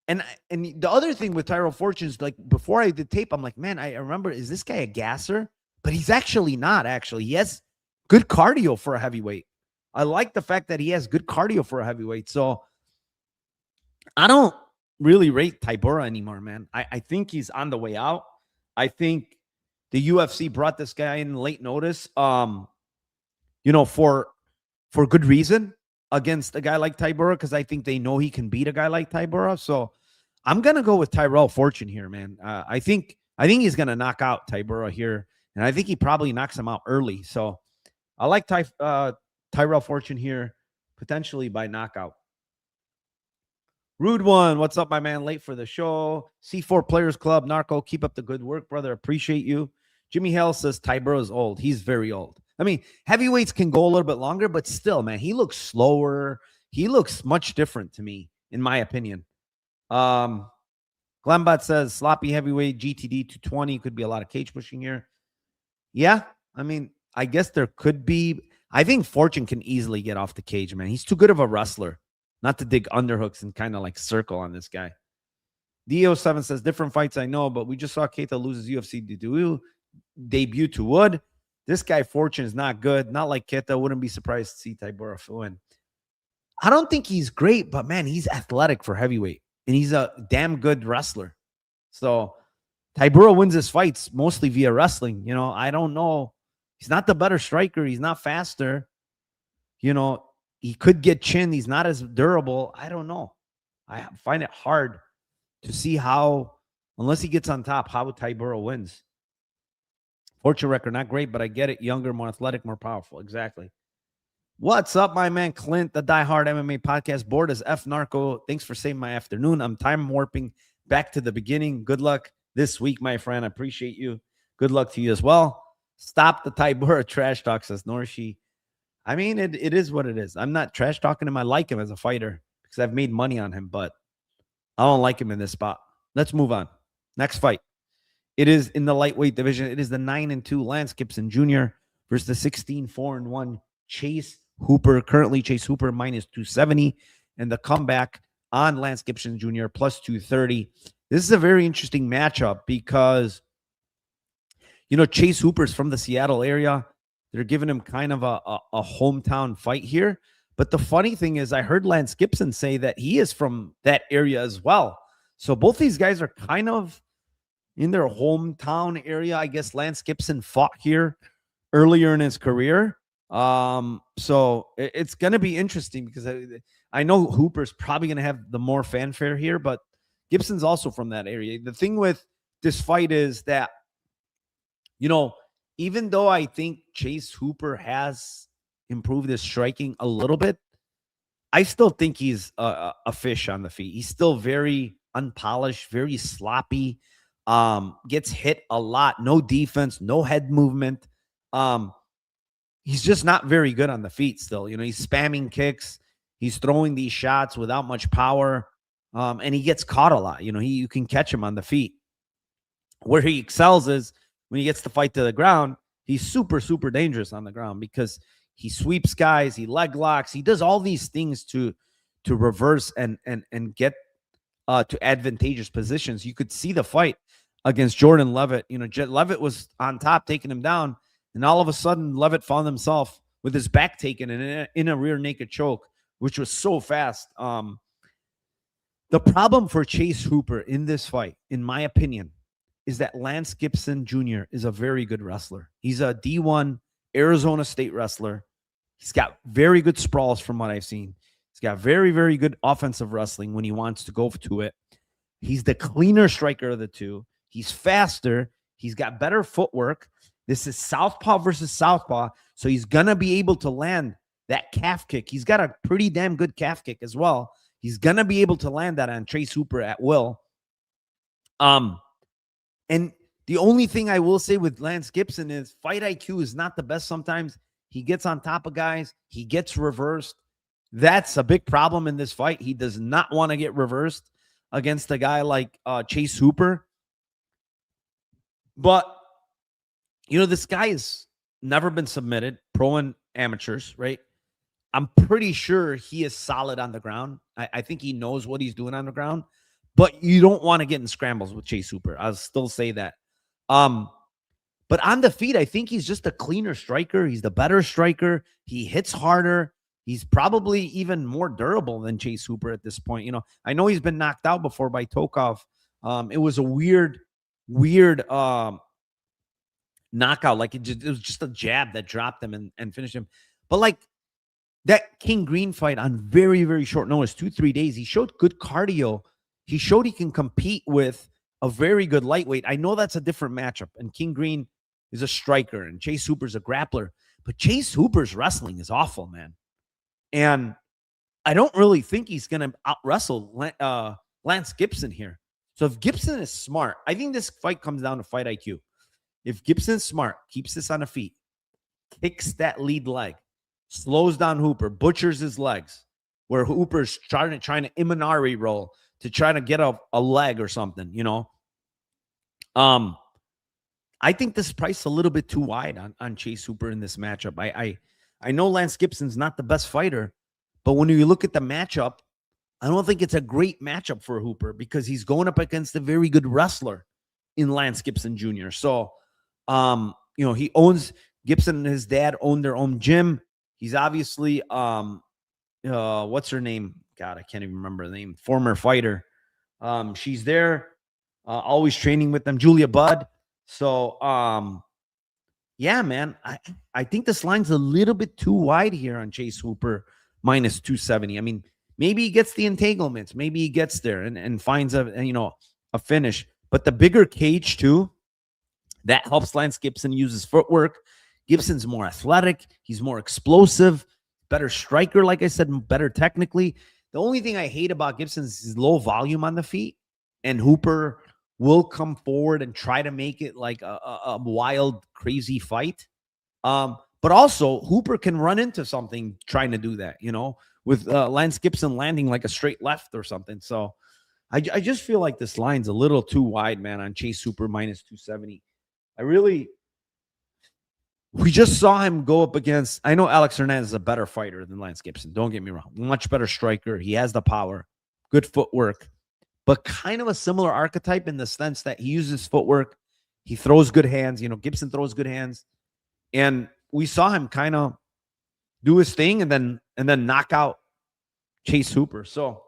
and the other thing with Tyrell Fortune is, like, before I did tape, I'm like, man, I remember, is this guy a gasser? But he's actually not, actually. He has good cardio for a heavyweight. I like the fact that he has good cardio for a heavyweight. So I don't really rate Tybura anymore, man. I think he's on the way out. I think the UFC brought this guy in late notice, for good reason against a guy like Tybura, because I think they know he can beat a guy like Tybura. So I'm going to go with Tyrell Fortune here, man. I think he's going to knock out Tybura here, and I think he probably knocks him out early. So I like Tyrell Fortune here, potentially by knockout. Rude One, what's up, my man? Late for the show. C4 Players Club, Narco, keep up the good work, brother. Appreciate you. Jimmy Hale says Tybura is old. He's very old. I mean, heavyweights can go a little bit longer, but still, man, he looks slower. He looks much different to me, in my opinion. Glembot says sloppy heavyweight GTD 220 could be a lot of cage pushing here. Yeah, I mean, I guess there could be. I think Fortune can easily get off the cage, man. He's too good of a wrestler not to dig underhooks and kind of like circle on this guy. DO7 says different fights I know, but we just saw Keita loses UFC debut to Wood. This guy Fortune is not good. Not like Keita. Wouldn't be surprised to see Tybura win. I don't think he's great, but man, he's athletic for heavyweight, and he's a damn good wrestler. So Tybura wins his fights mostly via wrestling. I don't know. He's not the better striker. He's not faster. He could get chin. He's not as durable. I don't know. I find it hard to see how, unless he gets on top, how Tybura wins. Fortune record, not great, but I get it. Younger, more athletic, more powerful. Exactly. What's up, my man Clint, the Die Hard MMA podcast? Board is F Narco. Thanks for saving my afternoon. I'm time warping back to the beginning. Good luck this week, my friend. I appreciate you. Good luck to you as well. Stop the Tybura trash talk, says Norshi. I mean, it is what it is. I'm not trash talking him. I like him as a fighter because I've made money on him, but I don't like him in this spot. Let's move on. Next fight. It is in the lightweight division. It is the 9-2 Lance Gibson Jr. versus the 16-4-1 Chase Hooper. Currently, Chase Hooper minus 270, and the comeback on Lance Gibson Jr. plus 230. This is a very interesting matchup because, Chase Hooper's from the Seattle area. They're giving him kind of a hometown fight here. But the funny thing is, I heard Lance Gibson say that he is from that area as well. So both these guys are kind of in their hometown area. I guess Lance Gibson fought here earlier in his career. So it's going to be interesting because I know Hooper's probably going to have the more fanfare here, but Gibson's also from that area. The thing with this fight is that, even though I think Chase Hooper has improved his striking a little bit, I still think he's a fish on the feet. He's still very unpolished, very sloppy, gets hit a lot, no defense, no head movement. He's just not very good on the feet still. He's spamming kicks. He's throwing these shots without much power, and he gets caught a lot. You can catch him on the feet. Where he excels is when he gets the fight to the ground. He's super, super dangerous on the ground because he sweeps guys, he leg locks, he does all these things to reverse and get to advantageous positions. You could see the fight against Jordan Levitt. Levitt was on top, taking him down, and all of a sudden, Levitt found himself with his back taken and in a rear naked choke, which was so fast. The problem for Chase Hooper in this fight, in my opinion, is that Lance Gibson Jr. is a very good wrestler. He's a D1 Arizona State wrestler. He's got very good sprawls from what I've seen. He's got very, very good offensive wrestling when he wants to go to it. He's the cleaner striker of the two. He's faster. He's got better footwork. This is southpaw versus southpaw, so he's going to be able to land that calf kick. He's got a pretty damn good calf kick as well. He's going to be able to land that on Chase Hooper at will. And the only thing I will say with Lance Gibson is fight IQ is not the best sometimes. He gets on top of guys. He gets reversed. That's a big problem in this fight. He does not want to get reversed against a guy like Chase Hooper. But, this guy has never been submitted, pro and amateurs, right? I'm pretty sure he is solid on the ground. I think he knows what he's doing on the ground. But you don't want to get in scrambles with Chase Hooper. I'll still say that. But on the feet, I think he's just a cleaner striker. He's the better striker. He hits harder. He's probably even more durable than Chase Hooper at this point. I know he's been knocked out before by Tokov. It was a weird knockout. Like it was just a jab that dropped him and finished him. But like that King Green fight on very, very short notice, 2-3 days, he showed good cardio. He showed he can compete with a very good lightweight. I know that's a different matchup, and King Green is a striker, and Chase Hooper's a grappler. But Chase Hooper's wrestling is awful, man. And I don't really think he's going to out-wrestle Lance Gibson here. So if Gibson is smart, I think this fight comes down to fight IQ. If Gibson's smart, keeps this on the feet, kicks that lead leg, slows down Hooper, butchers his legs, where Hooper's trying to Imanari roll to try to get a leg or something, I think this price a little bit too wide on Chase Hooper in this matchup. I know Lance Gibson's not the best fighter, but when you look at the matchup, I don't think it's a great matchup for Hooper because he's going up against a very good wrestler in Lance Gibson Jr. So, he owns Gibson and his dad own their own gym. He's obviously, what's her name? God, I can't even remember the name. Former fighter. She's there, always training with them. Julia Budd. So, yeah, man, I think this line's a little bit too wide here on Chase Hooper minus 270. I mean, maybe he gets the entanglements. Maybe he gets there and finds a finish. But the bigger cage too, that helps Lance Gibson use his footwork. Gibson's more athletic. He's more explosive, better striker, like I said, better technically. The only thing I hate about Gibson is his low volume on the feet, and Hooper will come forward and try to make it like a wild, crazy fight. But also, Hooper can run into something trying to do that, with Lance Gibson landing like a straight left or something. So I just feel like this line's a little too wide, man, on Chase Hooper minus 270. We just saw him go up against, I know Alex Hernandez is a better fighter than Lance Gibson. Don't get me wrong. Much better striker. He has the power, good footwork, but kind of a similar archetype in the sense that he uses footwork. He throws good hands. Gibson throws good hands. And we saw him kind of do his thing and then knock out Chase Hooper. So,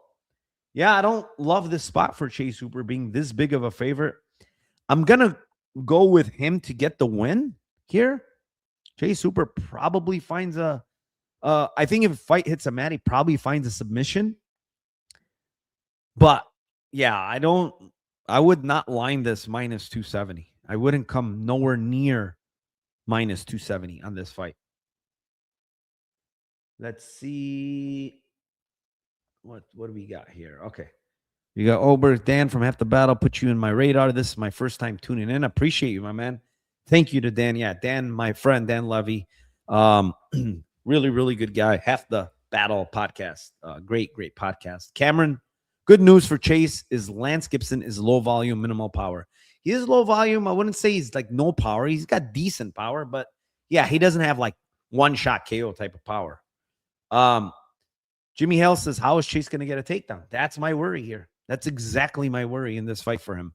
yeah, I don't love this spot for Chase Hooper being this big of a favorite. I'm going to go with him to get the win here. Chase Hooper probably finds I think if a fight hits a mat, he probably finds a submission. But, yeah, I would not line this minus 270. I wouldn't come nowhere near minus 270 on this fight. Let's see. What do we got here? Okay. You got Oberg, Dan from Half the Battle, put you in my radar. This is my first time tuning in. Appreciate you, my man. Thank you to Dan. Yeah, Dan, my friend, Dan Levy. Really, really good guy. Half the Battle podcast. Great podcast. Cameron, good news for Chase is Lance Gibson is low volume, minimal power. He is low volume. I wouldn't say he's like no power. He's got decent power, but yeah, he doesn't have like one shot KO type of power. Jimmy Hale says, how is Chase going to get a takedown? That's my worry here. That's exactly my worry in this fight for him.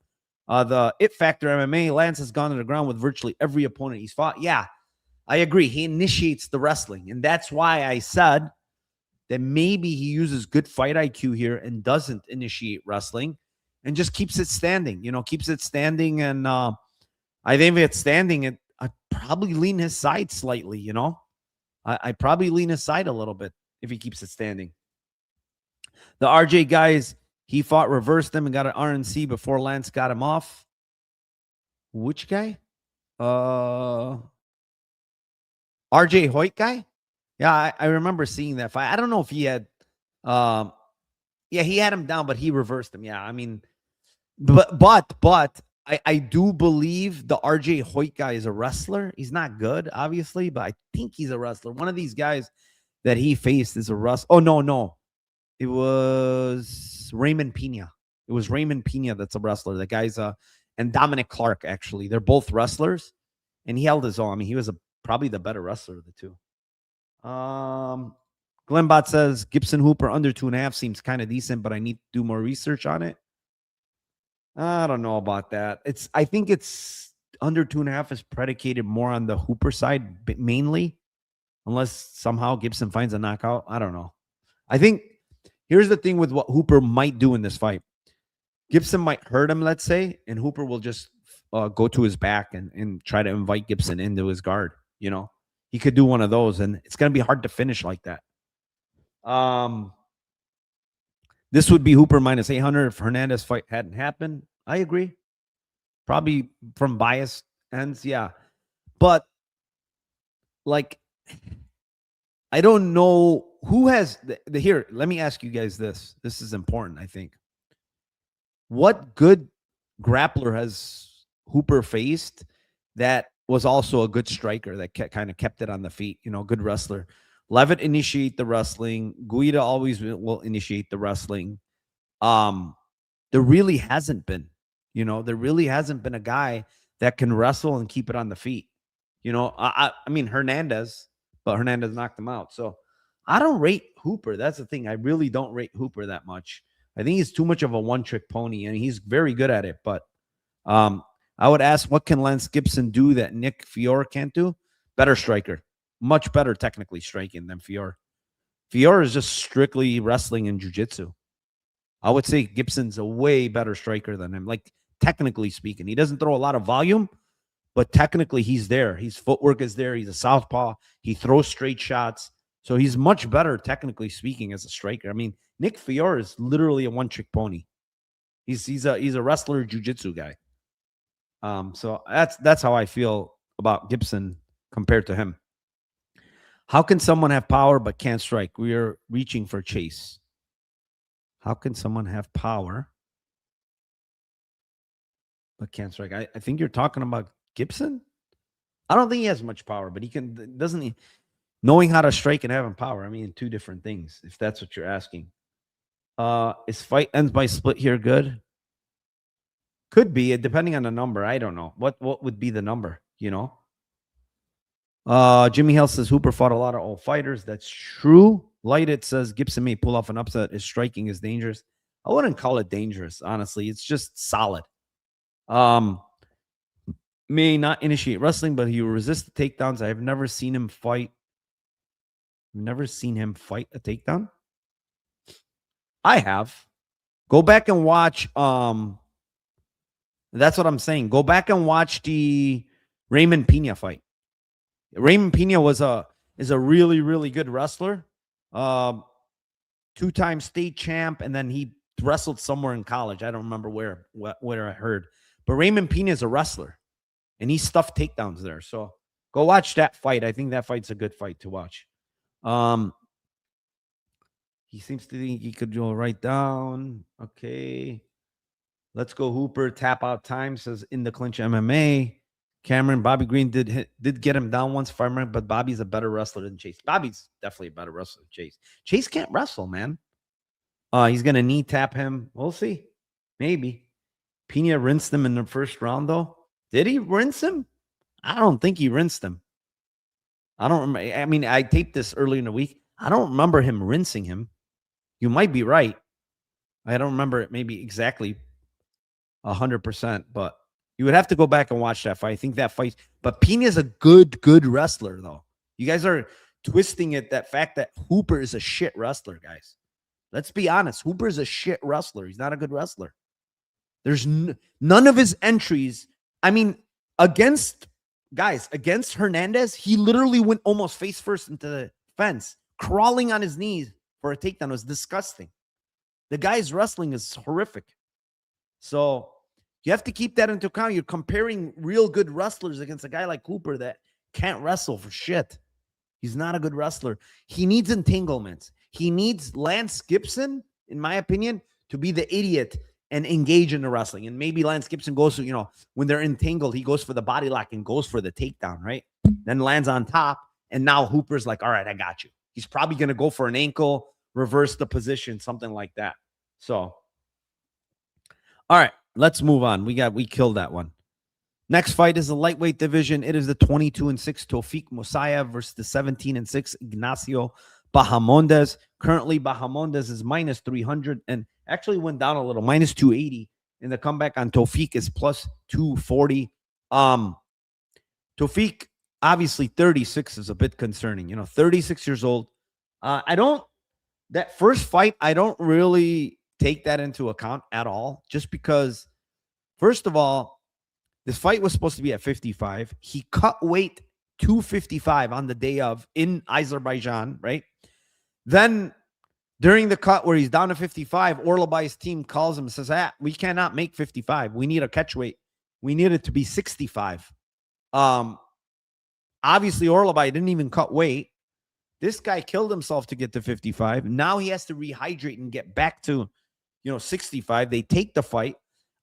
The It Factor MMA, Lance has gone to the ground with virtually every opponent he's fought. Yeah, I agree. He initiates the wrestling. And that's why I said that maybe he uses good fight IQ here and doesn't initiate wrestling and just keeps it standing, keeps it standing. And I think if it's standing, I'd probably lean his side slightly, I probably lean his side a little bit if he keeps it standing. The RJ guys, he fought, reversed them, and got an RNC before Lance got him off. Which guy? RJ Hoyt guy? Yeah, I remember seeing that fight. I don't know if he had he had him down, but he reversed him. Yeah, I mean, but I do believe the RJ Hoyt guy is a wrestler. He's not good, obviously, but I think he's a wrestler. One of these guys that he faced is a wrestler. Oh, no. It was Raymond Pena. It was Raymond Pena that's a wrestler. The guy's and Dominic Clark, actually. They're both wrestlers, and he held his own. I mean, he was probably the better wrestler of the two. Glennbot says Gibson Hooper under 2.5 seems kind of decent, but I need to do more research on it. I don't know about that. I think it's under 2.5 is predicated more on the Hooper side mainly, unless somehow Gibson finds a knockout. I don't know. I think here's the thing with what Hooper might do in this fight. Gibson might hurt him, let's say, and Hooper will just go to his back and try to invite Gibson into his guard. He could do one of those, and it's going to be hard to finish like that. This would be Hooper minus 800 if Fernandes fight hadn't happened. I agree. Probably from biased ends, yeah. But, I don't know who has here. Let me ask you guys this. This is important, I think. What good grappler has Hooper faced that was also a good striker that kind of kept it on the feet? Good wrestler. Levitt initiate the wrestling. Guida always will initiate the wrestling. There really hasn't been. There really hasn't been a guy that can wrestle and keep it on the feet. I mean Hernandez, but Hernandez knocked him out. So I don't rate Hooper. That's the thing. I really don't rate Hooper that much. I think he's too much of a one-trick pony, and he's very good at it. But I would ask, what can Lance Gibson do that Nick Fiore can't do? Better striker. Much better technically striking than Fiore. Fiore is just strictly wrestling and jiu-jitsu. I would say Gibson's a way better striker than him, technically speaking. He doesn't throw a lot of volume, but technically he's there. His footwork is there. He's a southpaw. He throws straight shots. So he's much better, technically speaking, as a striker. I mean, Nick Fiore is literally a one-trick pony. He's a wrestler, jiu-jitsu guy. So that's how I feel about Gibson compared to him. How can someone have power but can't strike? We are reaching for Chase. How can someone have power but can't strike? I think you're talking about Gibson. I don't think he has much power, but doesn't he? Knowing how to strike and having power, I mean, two different things, if that's what you're asking. Is fight ends by split here good? Could be, depending on the number. I don't know. What would be the number, Jimmy Hale says Hooper fought a lot of old fighters. That's true. Lighted says Gibson may pull off an upset. His striking is dangerous. I wouldn't call it dangerous, honestly. It's just solid. May not initiate wrestling, but he will resist the takedowns. I've never seen him fight. Never seen him fight a takedown. I have. Go back and watch. That's what I'm saying. Go back and watch the Raymond Pena fight. Raymond Pena is a really, really good wrestler. 2-time state champ, and then he wrestled somewhere in college. I don't remember where I heard. But Raymond Pena is a wrestler, and he stuffed takedowns there. So go watch that fight. I think that fight's a good fight to watch. He seems to think he could go right down. Okay. Let's go Hooper. Tap out time, says in the clinch MMA. Cameron, Bobby Green did get him down once, but Bobby's a better wrestler than Chase. Bobby's definitely a better wrestler than Chase. Chase can't wrestle, man. He's going to knee tap him. We'll see. Maybe. Pena rinsed him in the first round, though. Did he rinse him? I don't think he rinsed him. I don't remember. I mean, I taped this earlier in the week. I don't remember him rinsing him. You might be right. I don't remember it maybe exactly 100%, but you would have to go back and watch that fight. I think that fight, but Pena's a good wrestler, though. You guys are twisting it, that fact that Hooper is a shit wrestler, guys. Let's be honest. Hooper is a shit wrestler. He's not a good wrestler. There's none of his entries. I mean, against Fernandes, he literally went almost face first into the fence, crawling on his knees for a takedown. It was disgusting. The guy's wrestling is horrific. So you have to keep that into account. You're comparing real good wrestlers against a guy like Cooper that can't wrestle for shit. He's not a good wrestler. He needs entanglements. He needs Lance Gibson, in my opinion, to be the idiot and engage in the wrestling. And maybe Lance Gibson goes to, when they're entangled, he goes for the body lock and goes for the takedown, right? Then lands on top. And now Hooper's like, all right, I got you. He's probably going to go for an ankle, reverse the position, something like that. So, all right, let's move on. We killed that one. Next fight is the lightweight division. It is the 22-6 Tofik Musayev versus the 17-6 Ignacio Bahamondes. Currently, Bahamondes is minus 300 and actually went down a little, minus 280. And the comeback on Tofik is plus 240. Tofik, obviously 36 is a bit concerning. 36 years old. That first fight, I don't really take that into account at all, just because, first of all, this fight was supposed to be at 55. He cut weight to 55 on the day of in Azerbaijan, right? Then during the cut where he's down to 55, Orlabai's team calls him and says, we cannot make 55. We need a catch weight. We need it to be 65. Obviously, Orlabai didn't even cut weight. This guy killed himself to get to 55. Now he has to rehydrate and get back to, 65. They take the fight.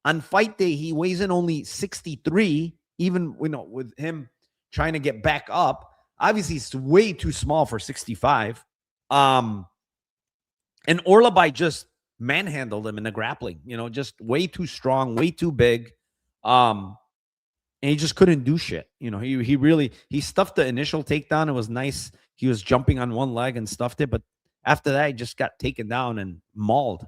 On fight day, he weighs in only 63, even with him trying to get back up. Obviously, it's way too small for 65. And Orlabai just manhandled him in the grappling, just way too strong, way too big. And he just couldn't do shit. He stuffed the initial takedown. It was nice. He was jumping on one leg and stuffed it. But after that, he just got taken down and mauled,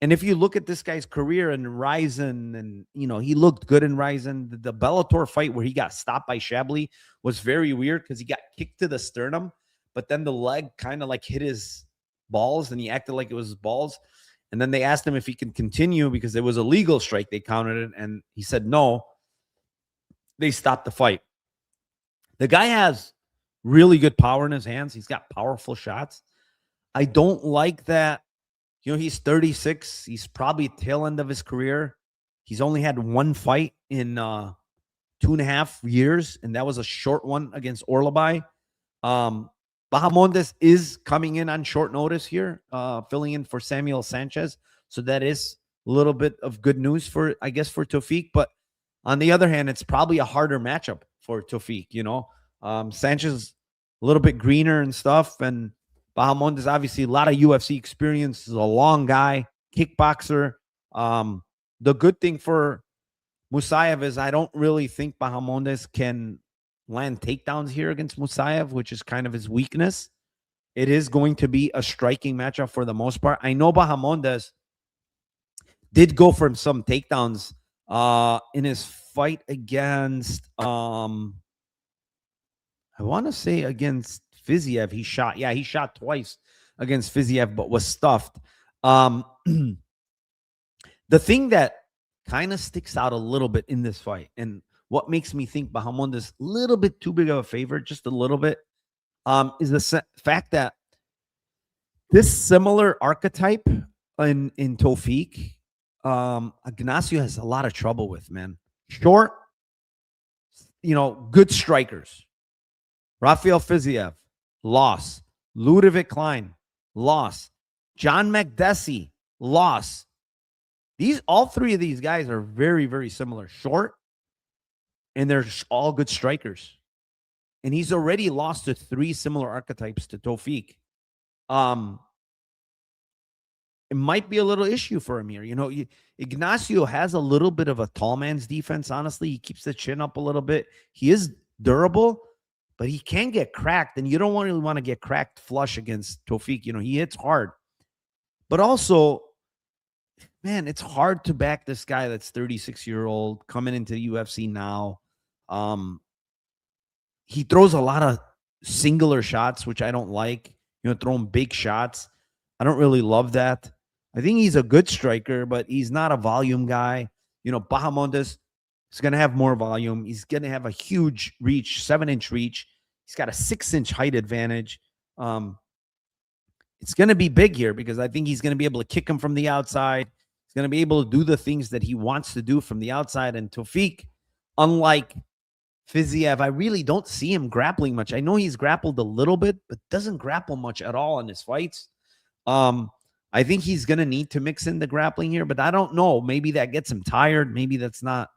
and if you look at this guy's career in Ryzen, and, he looked good in Ryzen. The Bellator fight where he got stopped by Shabley was very weird because he got kicked to the sternum, but then the leg kind of like hit his balls and he acted like it was his balls. And then they asked him if he can continue because it was a legal strike. They counted it and he said no. They stopped the fight. The guy has really good power in his hands. He's got powerful shots. I don't like that. He's 36. He's probably tail end of his career. He's only had one fight in 2.5 years, and that was a short one against Orlabai. Bahamondes is coming in on short notice here, filling in for Samuel Sanchez. So that is a little bit of good news for Tofik. But on the other hand, it's probably a harder matchup for Tofik. Sanchez a little bit greener and stuff, and Bahamondes, obviously, a lot of UFC experience. Is a long guy, kickboxer. The good thing for Musayev is I don't really think Bahamondes can land takedowns here against Musayev, which is kind of his weakness. It is going to be a striking matchup for the most part. I know Bahamondes did go for some takedowns in his fight against, I want to say against Fiziev. He shot twice against Fiziev, but was stuffed. The thing that kind of sticks out a little bit in this fight, and what makes me think Bahamondes a little bit too big of a favorite, just a little bit, is the fact that This similar archetype in Tofik, Ignacio has a lot of trouble with, man. Short, good strikers. Rafael Fiziev, loss. Ludovic Klein, loss. John Makdessi, loss. All three of these guys are very, very similar. Short, and they're all good strikers. And he's already lost to three similar archetypes to Tofik. It might be a little issue for him here. Ignacio has a little bit of a tall man's defense, honestly. He keeps the chin up a little bit. He is durable, but he can get cracked, and you don't really want to get cracked flush against Tofik. He hits hard. But also, man, it's hard to back this guy that's 36-year-old coming into the UFC now. He throws a lot of singular shots, which I don't like. Throwing big shots. I don't really love that. I think he's a good striker, but he's not a volume guy. Bahamondes is going to have more volume. He's going to have a huge reach, 7-inch reach. He's got a 6-inch height advantage. It's going to be big here because I think he's going to be able to kick him from the outside. He's going to be able to do the things that he wants to do from the outside. And Tofik, unlike Fiziev, I really don't see him grappling much. I know he's grappled a little bit, but doesn't grapple much at all in his fights. I think he's going to need to mix in the grappling here, but I don't know. Maybe that gets him tired. Maybe that's not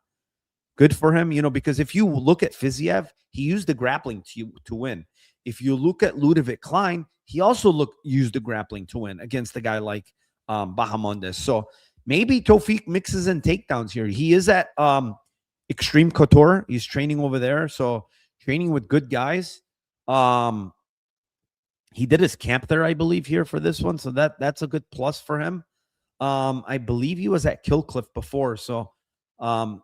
good for him, because if you look at Fiziev, he used the grappling to win. If you look at Ludovic Klein, he also used the grappling to win against a guy like Bahamondes. So maybe Tofik mixes in takedowns here. He is at Extreme Couture. He's training over there, so training with good guys. He did his camp there, I believe, here for this one, so that's a good plus for him. I believe he was at Killcliff before, so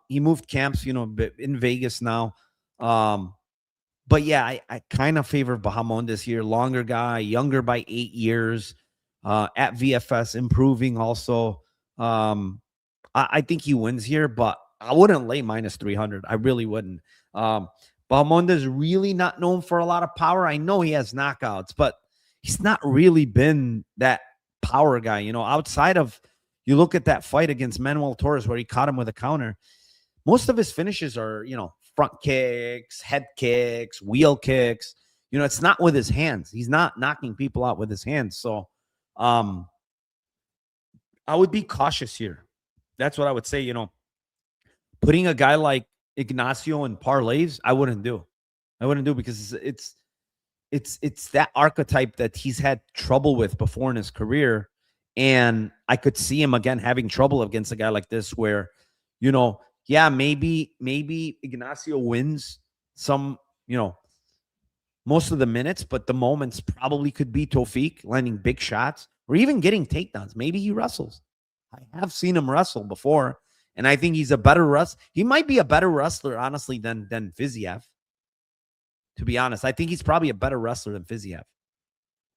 he moved camps, in Vegas now. But yeah, I kind of favor Bahamondes here. Longer guy, younger by 8 years, at VFS, improving also. I think he wins here, but I wouldn't lay minus 300. I really wouldn't. Bahamondes really not known for a lot of power. I know he has knockouts, but he's not really been that power guy. Outside of, you look at that fight against Manuel Torres where he caught him with a counter, most of his finishes are, front kicks, head kicks, wheel kicks. It's not with his hands. He's not knocking people out with his hands. So I would be cautious here. That's what I would say. Putting a guy like Ignacio in parlays, I wouldn't do because it's that archetype that he's had trouble with before in his career. And I could see him again having trouble against a guy like this where, maybe Ignacio wins some, most of the minutes, but the moments probably could be Tofik landing big shots or even getting takedowns. Maybe he wrestles. I have seen him wrestle before, and I think he's a better wrestler. He might be a better wrestler, honestly, than Fiziev. To be honest, I think he's probably a better wrestler than Fiziev.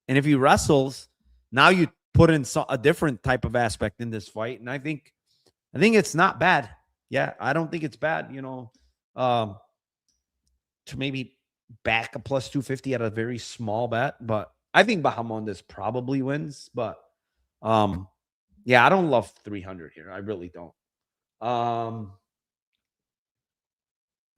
And if he wrestles, now you put in a different type of aspect in this fight, and I think it's not bad. Yeah, I don't think it's bad. To maybe back a plus 250 at a very small bet, but I think Bahamondes probably wins. But yeah, I don't love 300 here. I really don't.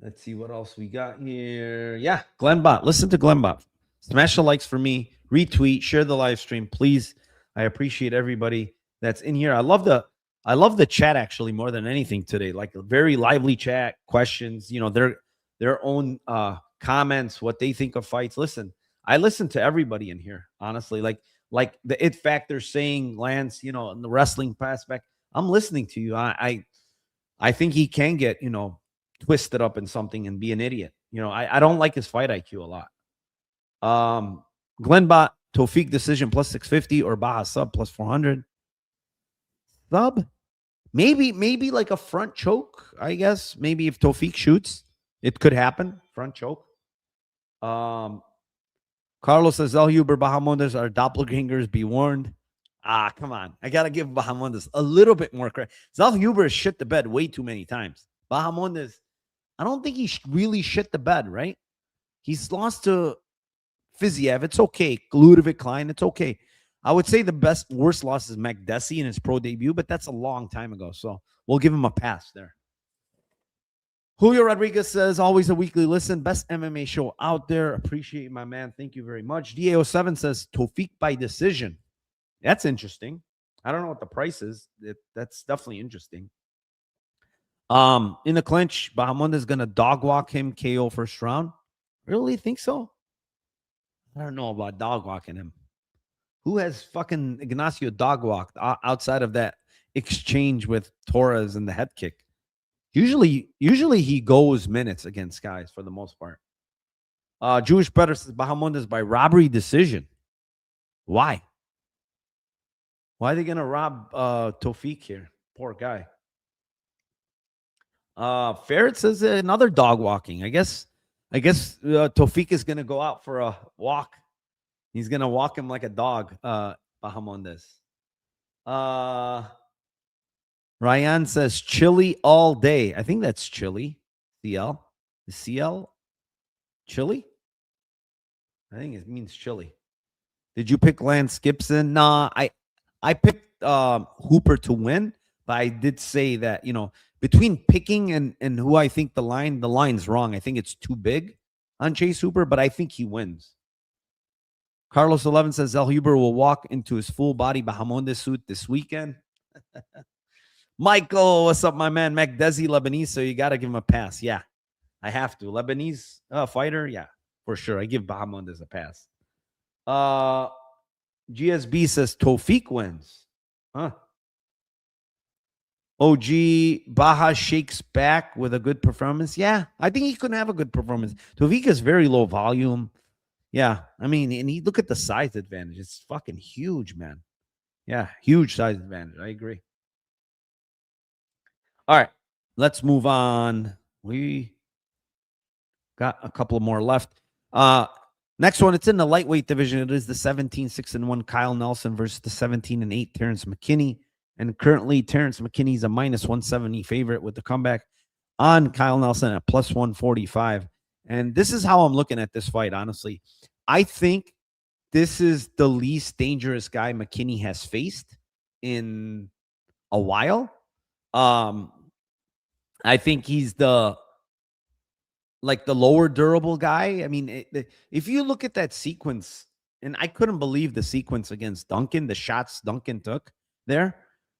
Let's see what else we got here. Yeah, Glenbot. Listen to Glenbot. Smash the likes for me. Retweet. Share the live stream, please. I appreciate everybody that's in here. I love the chat actually more than anything today. Like a very lively chat, questions. Their own comments, what they think of fights. Listen, I listen to everybody in here. Honestly, like the it factor saying Lance, in the wrestling aspect. I'm listening to you. I think he can get twisted up in something and be an idiot. I don't like his fight IQ a lot. Glenbot, Tofik decision plus 650 or Baha sub plus 400. Sub, maybe like a front choke, I guess. Maybe if Tofik shoots, it could happen. Front choke. Carlos says Zellhuber, Bahamondes are doppelgangers. Be warned. Come on. I got to give Bahamondes a little bit more credit. Zellhuber has shit the bed way too many times. Bahamondes, I don't think he really shit the bed, right? He's lost to Fiziev. It's okay. Ludovic Klein, it's okay. I would say the worst loss is McDessie in his pro debut, but that's a long time ago. So we'll give him a pass there. Julio Rodriguez says, always a weekly listen. Best MMA show out there. Appreciate my man. Thank you very much. DA07 says, Tofik by decision. That's interesting. I don't know what the price is. That's definitely interesting. In the clinch, Bahamondes is going to dog walk him KO first round. Really think so? I don't know about dog walking him. Who has fucking Ignacio dog walked outside of that exchange with Torres and the head kick? Usually he goes minutes against guys for the most part. Jewish Brother says Bahamondes by robbery decision. Why? Why are they gonna rob Tofik here? Poor guy. Ferret says another dog walking. I guess Tofik is gonna go out for a walk. He's gonna walk him like a dog. Bahamondes. Ryan says chili all day. I think that's chili. CL. The CL? Chili? I think it means chili. Did you pick Lance Gibson? Nah, I picked Hooper to win, but I did say that, between picking and who I think the line's wrong. I think it's too big on Chase Hooper, but I think he wins. Carlos 11 says El Huber will walk into his full body Bahamondes suit this weekend. Michael, what's up, my man? McDessie, Lebanese, so you got to give him a pass. Yeah, I have to. Lebanese fighter, yeah, for sure. I give Bahamondes a pass. GSB says Tofik wins. Huh? OG Baja shakes back with a good performance. Yeah, I think he couldn't have a good performance. Tofik is very low volume. Yeah, I mean, and look at the size advantage. It's fucking huge, man. Yeah, huge size advantage. I agree. All right, let's move on. We got a couple more left. Next one, it's in the lightweight division. It is the 17-6-1 Kyle Nelson versus the 17-8 Terrence McKinney. And currently, Terrence McKinney's a minus 170 favorite with the comeback on Kyle Nelson at plus 145. And this is how I'm looking at this fight, honestly. I think this is the least dangerous guy McKinney has faced in a while. I think he's the lower durable guy. I mean, if you look at that sequence, and I couldn't believe the sequence against Duncan, the shots Duncan took there,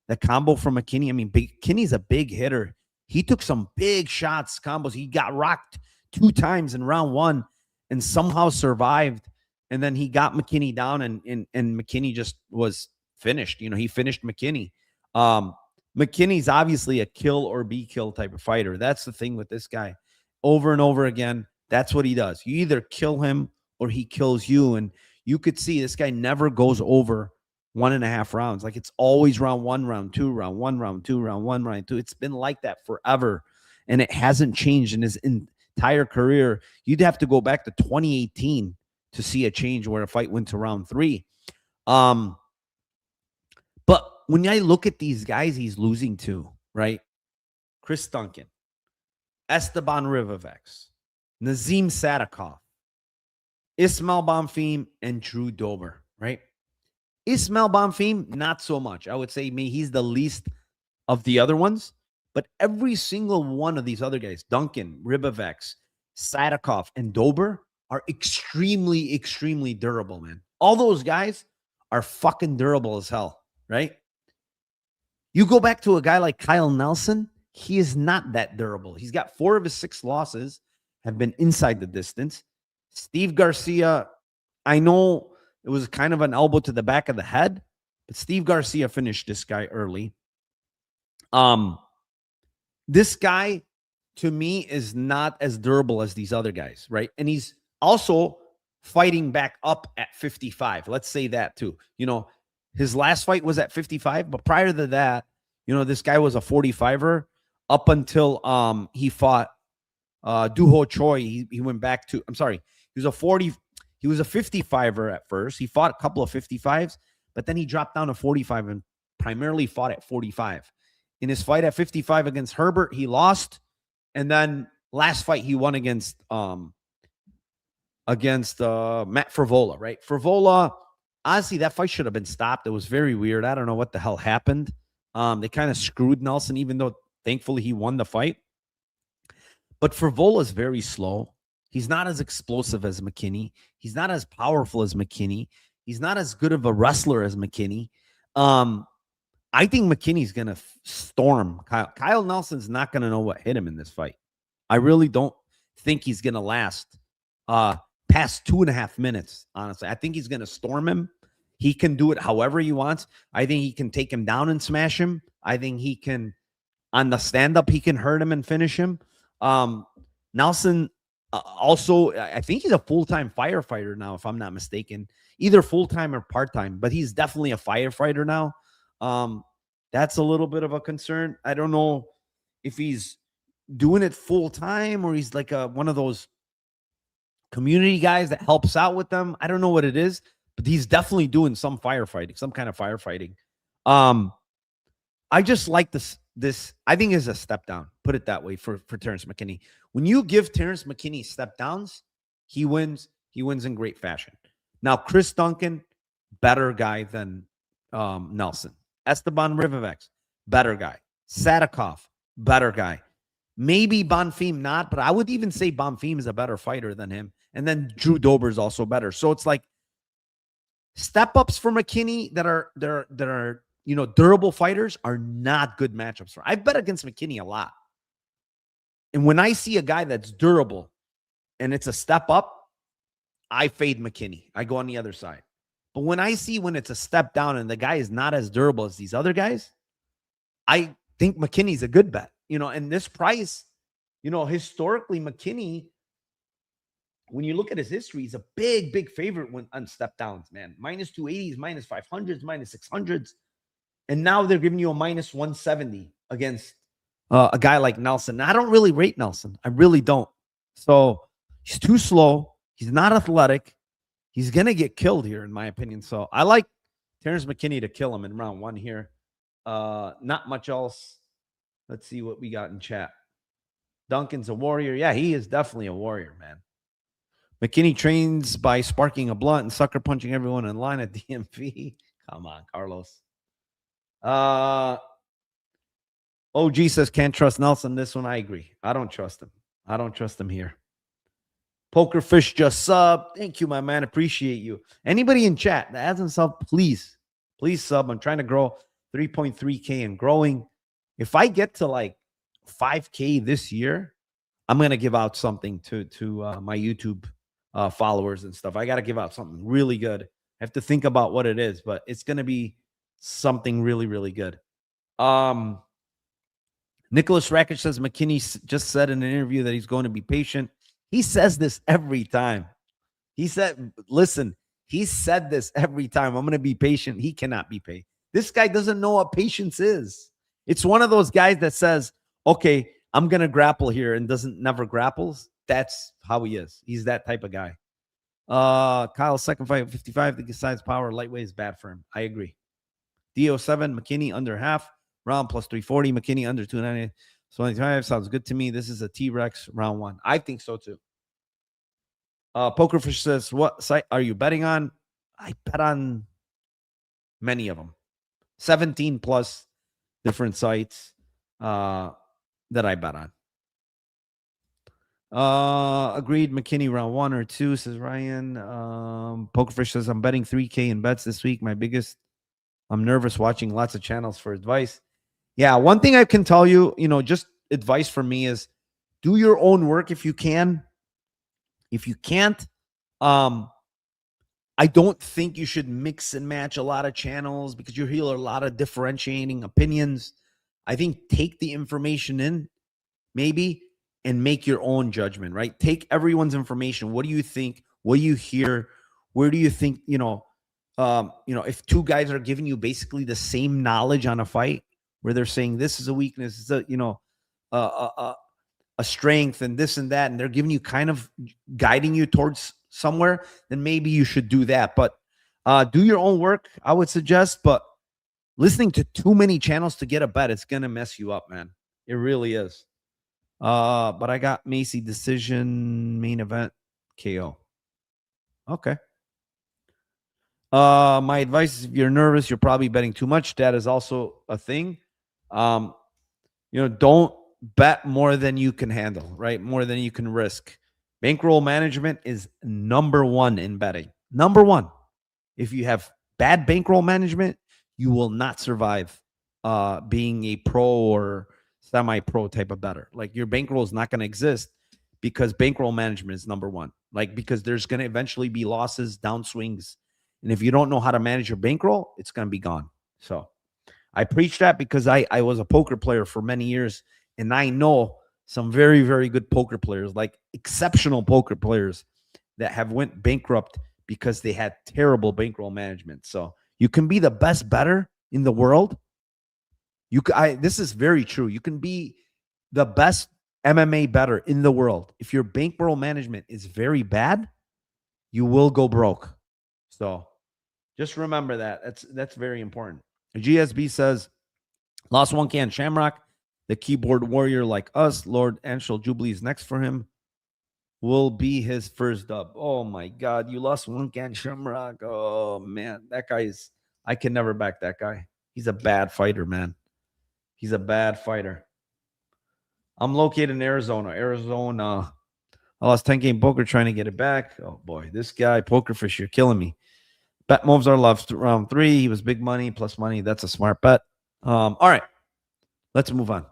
the combo from McKinney. I mean, McKinney's a big hitter. He took some big shots, combos. He got rocked 2 times in round 1 and somehow survived. And then he got McKinney down and McKinney just was finished. He finished McKinney. McKinney's obviously a kill or be killed type of fighter. That's the thing with this guy. Over and over again, that's what he does. You either kill him or he kills you. And you could see this guy never goes over 1.5 rounds. Like, it's always round 1, round 2, round 1, round 2, round 1, round 2. It's been like that forever. And it hasn't changed in his entire career. You'd have to go back to 2018 to see a change where a fight went to round 3. But when I look at these guys he's losing to, right? Chris Duncan, Esteban Rivervex, Nazim Sadikov, Ismail Bonfim, and Drew Dober, right? Ismail Bonfim, not so much. I would say he's the least of the other ones. But every single one of these other guys, Duncan, Rivervex, Sadikov, and Dober, are extremely, extremely durable, man. All those guys are fucking durable as hell, right? You go back to a guy like Kyle Nelson, he is not that durable. He's got 4 of his 6 losses have been inside the distance. Steve Garcia, I know it was kind of an elbow to the back of the head, but Steve Garcia finished this guy early. This guy, to me, is not as durable as these other guys, right? And he's also fighting back up at 55. Let's say that too. His last fight was at 55, but prior to that, this guy was a 45er up until he fought Duho Choi. He went back to, I'm sorry, he was a 55er at first. He fought a couple of 55s, but then he dropped down to 45 and primarily fought at 45. In his fight at 55 against Herbert, he lost. And then last fight he won against Matt Frivola, right? Frivola, honestly, that fight should have been stopped. It was very weird. I don't know what the hell happened. They kind of screwed Nelson, even though thankfully he won the fight. But Frivola's very slow. He's not as explosive as McKinney. He's not as powerful as McKinney. He's not as good of a wrestler as McKinney. I think McKinney's going to storm Kyle. Kyle Nelson's not going to know what hit him in this fight. I really don't think he's going to last past 2.5 minutes, honestly. I think he's going to storm him. He can do it however he wants. I think he can take him down and smash him. I think he can, on the stand-up, he can hurt him and finish him. Nelson also, I think he's a full-time firefighter now, if I'm not mistaken. Either full-time or part-time, but he's definitely a firefighter now. That's a little bit of a concern. I don't know if he's doing it full-time or he's like one of those community guys that helps out with them. I don't know what it is, but he's definitely doing some firefighting, some kind of firefighting. I just like this I think is a step down, put it that way, for Terrence McKinney. When you give Terrence McKinney step downs, he wins in great fashion. Now, Chris Duncan, better guy than Nelson. Esteban Rivavex, better guy. Sadikov, better guy. Maybe Bonfim not, but I would even say Bonfim is a better fighter than him. And then Drew Dober is also better. So it's like step ups for McKinney that are durable fighters are not good matchups for. I've bet against McKinney a lot. And when I see a guy that's durable and it's a step up, I fade McKinney. I go on the other side. But when it's a step down and the guy is not as durable as these other guys, I think McKinney's a good bet. And this price, historically, McKinney, when you look at his history, he's a big, big favorite on step downs, man. Minus 280s, minus 500s, minus 600s. And now they're giving you a minus 170 against a guy like Nelson. I don't really rate Nelson. I really don't. So he's too slow. He's not athletic. He's going to get killed here, in my opinion. So I like Terrence McKinney to kill him in round 1 here. Not much else. Let's see what we got in chat. Duncan's a warrior. Yeah, he is definitely a warrior, man. McKinney trains by sparking a blunt and sucker punching everyone in line at DMV. Come on, Carlos. OG says can't trust Nelson. This one, I agree. I don't trust him. I don't trust him here. Pokerfish just sub. Thank you, my man. Appreciate you. Anybody in chat that hasn't subbed, please sub. I'm trying to grow 3.3K and growing. If I get to like 5K this year, I'm going to give out something to my YouTube followers and stuff. I got to give out something really good. I have to think about what it is, but it's going to be something really, really good. Nicholas Rakic says McKinney just said in an interview that he's going to be patient. He says this every time. He said this every time. I'm going to be patient. He cannot be patient. This guy doesn't know what patience is. It's one of those guys that says, okay, I'm going to grapple here and never grapples. That's how he is. He's that type of guy. Kyle's second fight at 55. The size power lightweight is bad for him. I agree. DO7, McKinney under half. Round plus 340. McKinney under 290. 25 sounds good to me. This is a T-Rex round 1. I think so too. Pokerfish says, what site are you betting on? I bet on many of them. 17 plus different sites that I bet on. Agreed. McKinney round 1 or 2, says Ryan. Pokerfish says, I'm betting 3K in bets this week. I'm nervous watching lots of channels for advice. Yeah, one thing I can tell you, just advice from me is do your own work if you can. If you can't, I don't think you should mix and match a lot of channels because you hear a lot of differentiating opinions. I think take the information in, maybe, and make your own judgment, right? Take everyone's information. What do you think? What do you hear? Where do you think, if two guys are giving you basically the same knowledge on a fight, where they're saying this is a weakness, it's a strength and this and that, and they're giving you kind of guiding you towards somewhere, then maybe you should do that. But do your own work, I would suggest. But listening to too many channels to get a bet, it's going to mess you up, man. It really is. But I got Macy decision, main event, KO. Okay. My advice is if you're nervous, you're probably betting too much. That is also a thing. Don't bet more than you can handle, right? More than you can risk. Bankroll management is number one in betting. Number one. If you have bad bankroll management, you will not survive being a pro or semi-pro type of bettor. Like your bankroll is not going to exist because bankroll management is number one. Like because there's going to eventually be losses, downswings, and if you don't know how to manage your bankroll, it's going to be gone. So I preach that because I was a poker player for many years, and I know some very, very good poker players, like exceptional poker players that have went bankrupt because they had terrible bankroll management. So you can be the best bettor in the world. This is very true. You can be the best MMA bettor in the world. If your bankroll management is very bad, you will go broke. So just remember that. That's very important. GSB says, lost one can Shamrock, the keyboard warrior like us. Lord Anshel Jubilee is next for him. Will be his first dub. Oh my God, you lost one can Shamrock. Oh man, that guy is. I can never back that guy. He's a bad fighter, man. He's a bad fighter. I'm located in Arizona. I lost 10 game poker trying to get it back. Oh boy, this guy Pokerfish, you're killing me. Bet moves are left round 3. He was big money plus money. That's a smart bet. All right, let's move on.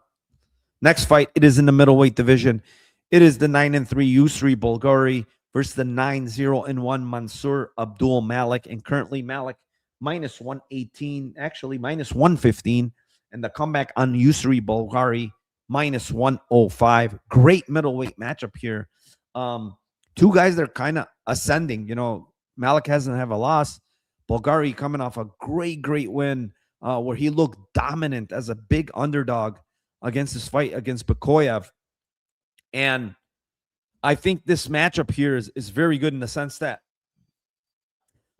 Next fight, it is in the middleweight division. It is the 9-3 Yusri Belgaroui versus the 9-0-1 Mansour Abdul-Malik. And currently Malik minus 118, actually minus 115. And the comeback on Yusri Belgaroui minus 105. Great middleweight matchup here. Two guys that are kind of ascending. Malik hasn't have a loss. Belgaroui coming off a great win where he looked dominant as a big underdog against his fight against Bakoyev. And I think this matchup here is very good in the sense that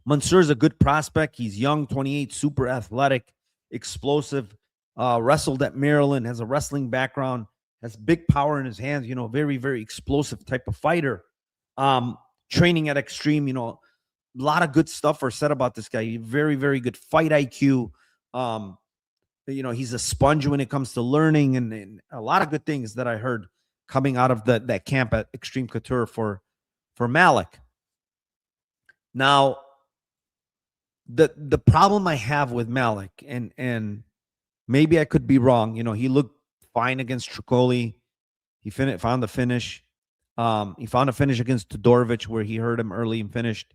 Mansour's a good prospect. He's young, 28, super athletic, explosive, wrestled at Maryland, has a wrestling background, has big power in his hands, very, very explosive type of fighter. Training at Extreme, a lot of good stuff are said about this guy. Very, very good fight IQ. He's a sponge when it comes to learning and a lot of good things that I heard coming out of that camp at Extreme Couture for Malik. Now, the problem I have with Malik, and maybe I could be wrong, he looked fine against Tricoli. He found the finish. He found a finish against Todorovic where he hurt him early and finished.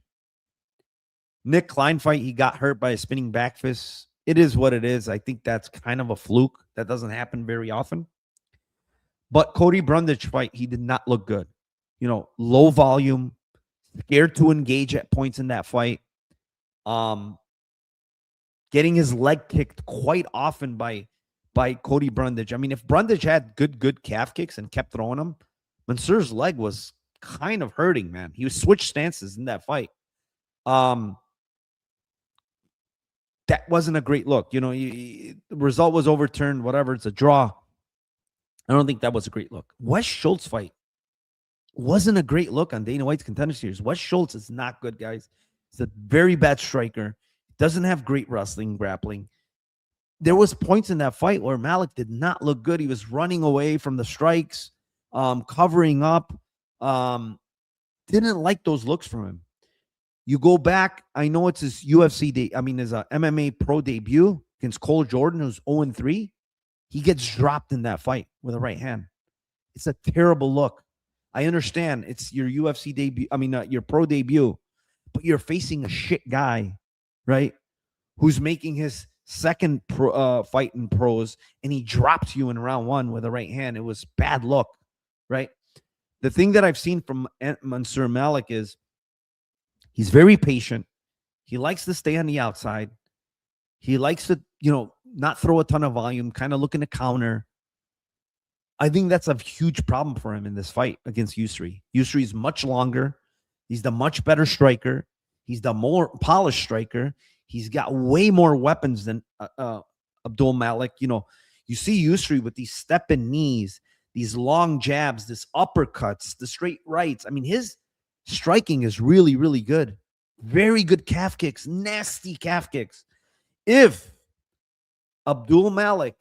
Nick Klein fight, he got hurt by a spinning back fist. It is what it is. I think that's kind of a fluke. That doesn't happen very often. But Cody Brundage fight, he did not look good. Low volume, scared to engage at points in that fight. Getting his leg kicked quite often by Cody Brundage. I mean, if Brundage had good calf kicks and kept throwing them, Mansour's leg was kind of hurting, man. He was switched stances in that fight. That wasn't a great look. The result was overturned, whatever. It's a draw. I don't think that was a great look. Wes Schultz fight wasn't a great look on Dana White's Contender Series. Wes Schultz is not good, guys. He's a very bad striker. Doesn't have great wrestling, grappling. There was points in that fight where Malik did not look good. He was running away from the strikes, covering up. Didn't like those looks from him. You go back, I know it's his UFC his MMA pro debut against Cole Jordan, who's 0-3. He gets dropped in that fight with a right hand. It's a terrible look. I understand it's your UFC debut, your pro debut, but you're facing a shit guy, right? Who's making his second fight in pros, and he drops you in round 1 with a right hand. It was bad look, right? The thing that I've seen from Mansour Malik is he's very patient. He likes to stay on the outside. He likes to, not throw a ton of volume, kind of looking to counter. I think that's a huge problem for him in this fight against Yusri. Yusri is much longer. He's the much better striker. He's the more polished striker. He's got way more weapons than Abdul-Malik. You see Yusri with these stepping knees, these long jabs, this uppercuts, the straight rights. I mean, his striking is really, really good Very good calf kicks, nasty calf kicks. If Abdul-Malik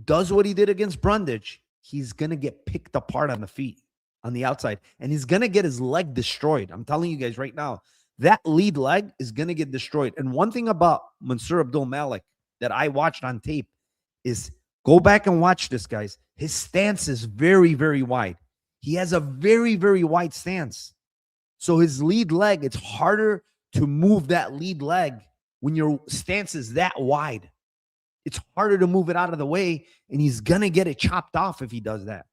does what he did against Brundage, he's going to get picked apart on the feet, on the outside, and he's going to get his leg destroyed. I'm telling you guys right now, that lead leg is going to get destroyed. And one thing about Mansour Abdul-Malik that I watched on tape is, go back and watch this, guys. His stance is very, very wide. He has a very, very wide stance. So his lead leg, it's harder to move that lead leg when your stance is that wide. It's harder to move it out of the way, and he's going to get it chopped off if he does that.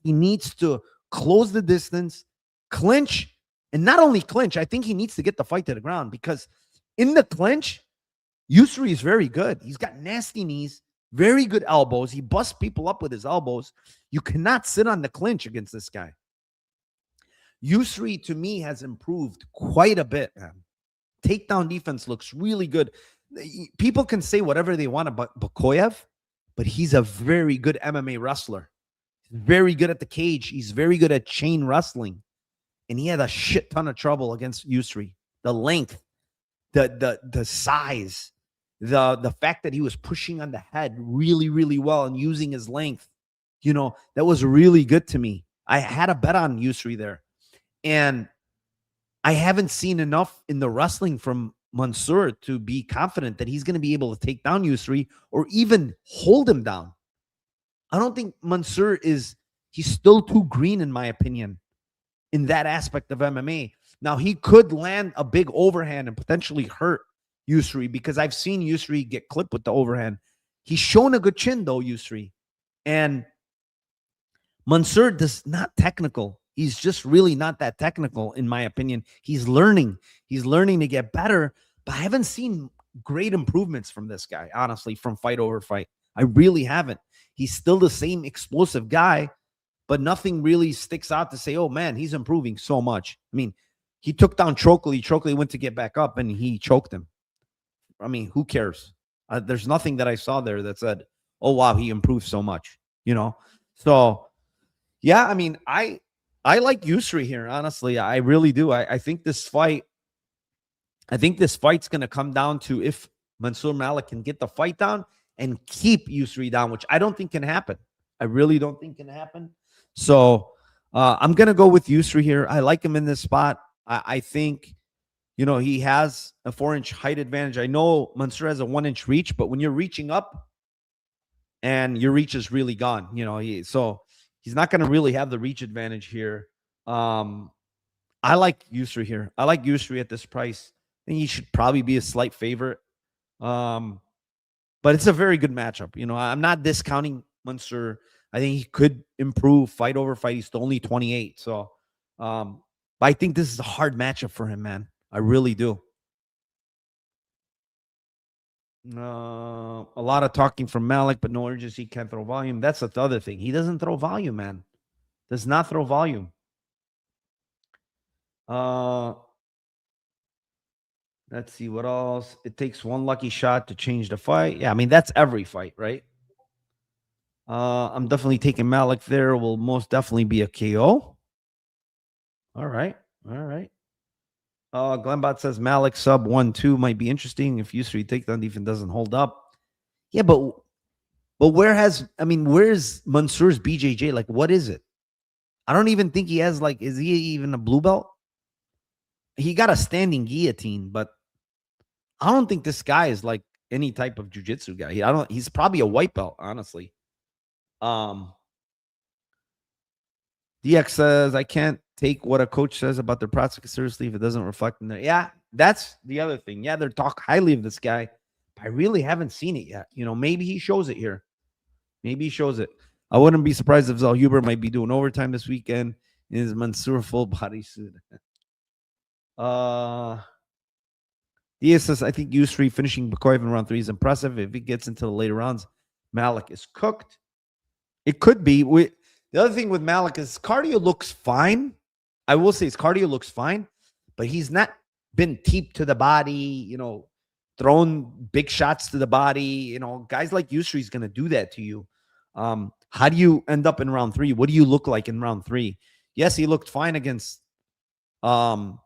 He needs to close the distance, clinch, and not only clinch, I think he needs to get the fight to the ground, because in the clinch, Yusri is very good. He's got nasty knees, very good elbows. He busts people up with his elbows. You cannot sit on the clinch against this guy. Yusri, to me, has improved quite a bit, man. Takedown defense looks really good. People can say whatever they want about Bakoyev, but he's a very good MMA wrestler. Very good at the cage. He's very good at chain wrestling. And he had a shit ton of trouble against Yusri. The length, the size, the fact that he was pushing on the head really, really well and using his length. You know, that was really good to me. I had a bet on Yusri there. And I haven't seen enough in the wrestling from Mansour to be confident that he's going to be able to take down Yusri or even hold him down. I don't think Mansour he's still too green, in my opinion, in that aspect of MMA. Now, he could land a big overhand and potentially hurt Yusri, because I've seen Yusri get clipped with the overhand. He's shown a good chin, though, Yusri. And Mansour is not technical. He's just really not that technical, in my opinion. He's learning. He's learning to get better, but I haven't seen great improvements from this guy, honestly, from fight over fight. I really haven't. He's still the same explosive guy, but nothing really sticks out to say, oh, man, he's improving so much. I mean, he took down Trocoli. Trocoli went to get back up, and he choked him. I mean, who cares? There's nothing that I saw there that said, oh, wow, he improved so much, you know? So, yeah, I mean, I like Yusri here, honestly. I really do. I think this fight's going to come down to if Mansour Malik can get the fight down and keep Yusri down, which I don't think can happen. I really don't think can happen. So I'm going to go with Yusri here. I like him in this spot. I think, you know, he has a 4-inch height advantage. I know Mansour has a 1-inch reach, but when you're reaching up and your reach is really gone, you know, so he's not going to really have the reach advantage here. I like Yusri here. I like Yusri at this price. I think he should probably be a slight favorite. But it's a very good matchup. You know, I'm not discounting Mansour. I think he could improve fight over fight. He's still only 28. So, but I think this is a hard matchup for him, man. I really do. A lot of talking from Malik, but no urgency, can't throw volume. That's the other thing. He doesn't throw volume, man. Does not throw volume. Let's see what else. It takes one lucky shot to change the fight. Yeah, I mean, that's every fight, right? I'm definitely taking Malik there. Will most definitely be a KO. All right. All right. Glenbot says Malik sub 1-2 might be interesting if Yusri takedown defense doesn't hold up. Yeah, but where's Mansour's BJJ? Like, what is it? I don't even think he has, like, is he even a blue belt? He got a standing guillotine, but I don't think this guy is like any type of jiu-jitsu guy. He's probably a white belt, honestly. DX says, I can't take what a coach says about their prospects seriously if it doesn't reflect in there. Yeah, that's the other thing. Yeah, they're talking highly of this guy. But I really haven't seen it yet. You know, maybe he shows it here. Maybe he shows it. I wouldn't be surprised if Zellhuber might be doing overtime this weekend in his Mansour full body suit. Diaz says, I think Yusri finishing Bakoyev in round 3 is impressive. If he gets into the later rounds, Malik is cooked. It could be. The other thing with Malik is cardio looks fine. I will say his cardio looks fine, but he's not been teeped to the body, you know, thrown big shots to the body. You know, guys like Yusri is going to do that to you. How do you end up in round 3? What do you look like in round 3? Yes, he looked fine against Brundage,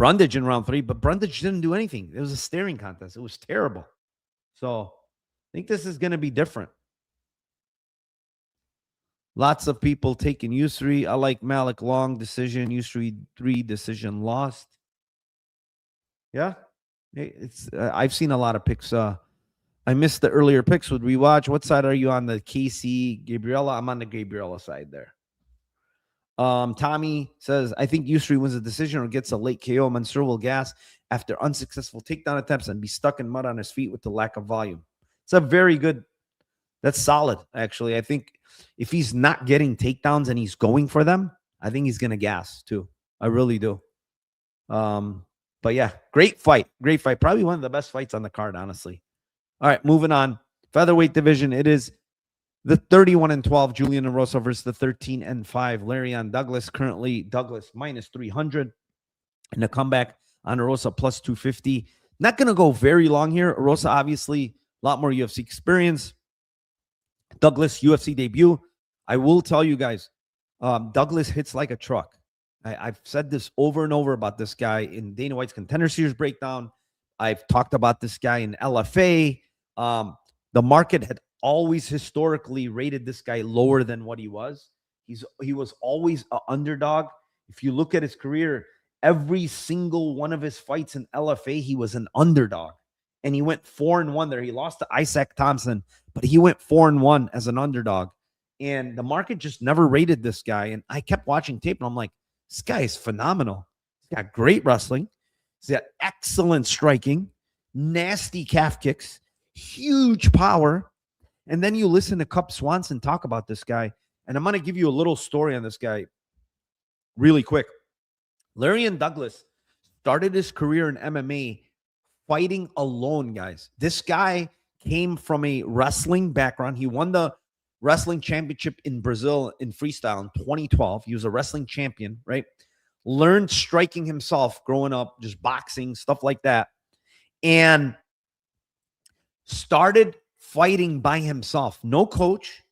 Brundage in round 3, but Brundage didn't do anything. It was a staring contest. It was terrible. So I think this is going to be different. Lots of people taking Usri. I like Malik long decision. Usri 3 decision lost. Yeah, it's I've seen a lot of picks. I missed the earlier picks with rewatch. What side are you on? The KC Gabriella? I'm on the Gabriella side there. Tommy says, I think Usri wins a decision or gets a late KO. Mansour will gas after unsuccessful takedown attempts and be stuck in mud on his feet with the lack of volume. It's a very good. That's solid, actually. I think if he's not getting takedowns and he's going for them, I think he's going to gas too. I really do. But yeah, great fight. Great fight. Probably one of the best fights on the card, honestly. All right, moving on. Featherweight division. It is the 31-12 Julian Erosa versus the 13-5 Larion Douglas. Currently, Douglas minus 300. And a comeback on Erosa plus 250. Not going to go very long here. Erosa, obviously, a lot more UFC experience. Douglas, UFC debut. I will tell you guys, Douglas hits like a truck. I've said this over and over about this guy in Dana White's Contender Series breakdown. I've talked about this guy in LFA. The market had always historically rated this guy lower than what he was. He was always an underdog. If you look at his career, every single one of his fights in LFA, he was an underdog. And he went 4-1 there. He lost to Isaac Thompson, but he went 4-1 as an underdog. And the market just never rated this guy. And I kept watching tape, and I'm like, this guy is phenomenal. He's got great wrestling. He's got excellent striking, nasty calf kicks, huge power. And then you listen to Cup Swanson talk about this guy. And I'm going to give you a little story on this guy really quick. Larion Douglas started his career in MMA fighting alone, guys. This guy came from a wrestling background. He won the wrestling championship in Brazil in freestyle in 2012. He was a wrestling champion, right? Learned striking himself growing up, just boxing, stuff like that. And started fighting by himself. No coach,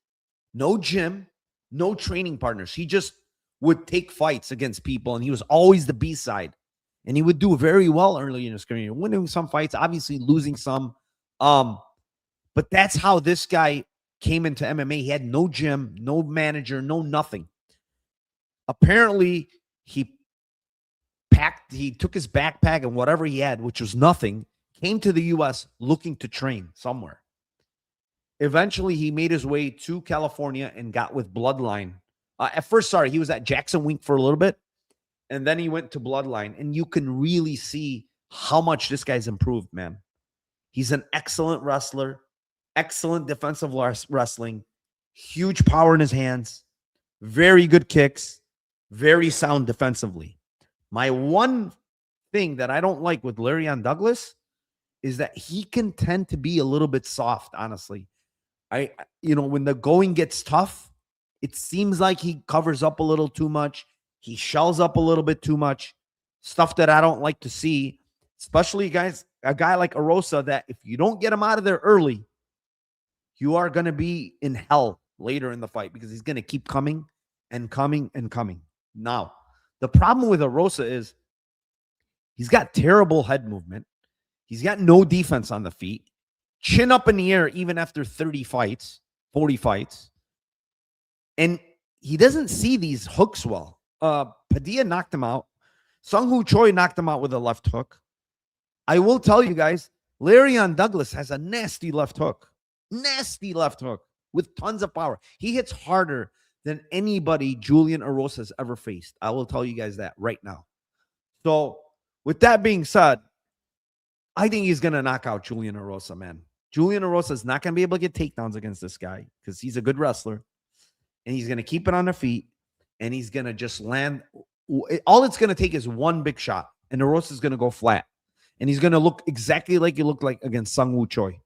no gym, no training partners. He just would take fights against people, and he was always the B side. And he would do very well early in his career, winning some fights, obviously losing some. But that's how this guy came into MMA. He had no gym, no manager, no nothing. Apparently, he took his backpack and whatever he had, which was nothing, came to the U.S. looking to train somewhere. Eventually, he made his way to California and got with Bloodline. At first, he was at Jackson Wink for a little bit, and then he went to Bloodline. And you can really see how much this guy's improved, man. He's an excellent wrestler, excellent defensive wrestling, huge power in his hands, very good kicks, very sound defensively. My one thing that I don't like with Larion Douglas is that he can tend to be a little bit soft, honestly. When the going gets tough, it seems like he covers up a little too much. He shells up a little bit too much. Stuff that I don't like to see, especially guys, a guy like Erosa, that if you don't get him out of there early, you are going to be in hell later in the fight because he's going to keep coming and coming and coming. Now, the problem with Erosa is he's got terrible head movement. He's got no defense on the feet. Chin up in the air even after 30 fights, 40 fights. And he doesn't see these hooks well. Padilla knocked him out. Sung Woo Choi knocked him out with a left hook. I will tell you guys, Larion Douglas has a nasty left hook. Nasty left hook with tons of power. He hits harder than anybody Julian Erosa has ever faced. I will tell you guys that right now. So with that being said, I think he's going to knock out Julian Erosa, man. Julian Erosa is not going to be able to get takedowns against this guy because he's a good wrestler. And he's going to keep it on the feet. And he's going to just land. All it's going to take is one big shot. And Erosa is going to go flat. And he's going to look exactly like he looked like against Sung Woo Choi.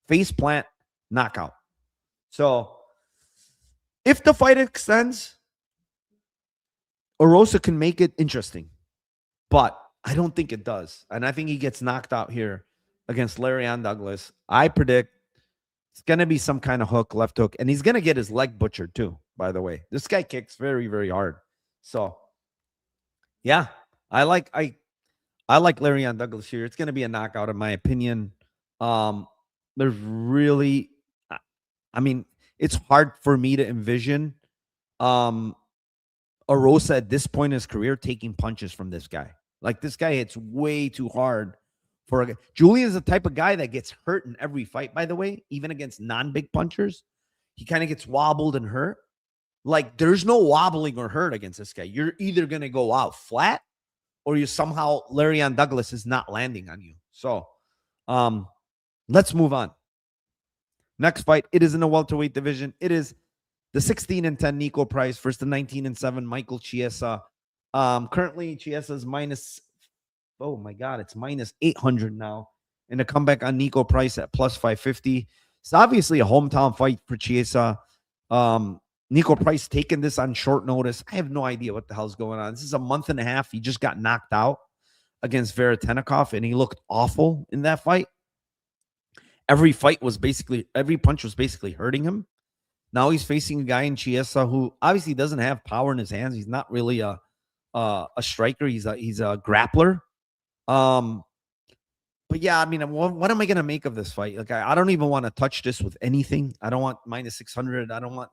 Face plant, knockout. So if the fight extends, Erosa can make it interesting. But I don't think it does. And I think he gets knocked out here against Larion Douglas. I predict it's going to be some kind of hook, left hook. And he's going to get his leg butchered too, by the way. This guy kicks very, very hard. So, yeah, I I like Larion Douglas here. It's going to be a knockout, in my opinion. There's really, I mean, it's hard for me to envision Erosa at this point in his career taking punches from this guy. Like, this guy hits way too hard for a guy. Julian is the type of guy that gets hurt in every fight, by the way, even against non-big punchers. He kind of gets wobbled and hurt. Like, there's no wobbling or hurt against this guy. You're either going to go out flat or you somehow, Larion Douglas is not landing on you. So, let's move on. Next fight, it is in the welterweight division. It is the 16-10 Nico Price versus the 19-7 Michael Chiesa. Currently, Chiesa's minus, oh my God, it's minus 800 now. And a comeback on Nico Price at plus 550. It's obviously a hometown fight for Chiesa. Nico Price taking this on short notice. I have no idea what the hell's going on. This is a month and a half. He just got knocked out against Veretennikov, and he looked awful in that fight. Every punch was basically hurting him. Now he's facing a guy in Chiesa who obviously doesn't have power in his hands. He's not really a striker. He's a grappler. But yeah, I mean, what am I going to make of this fight? Like, I don't even want to touch this with anything. I don't want minus 600. I don't want,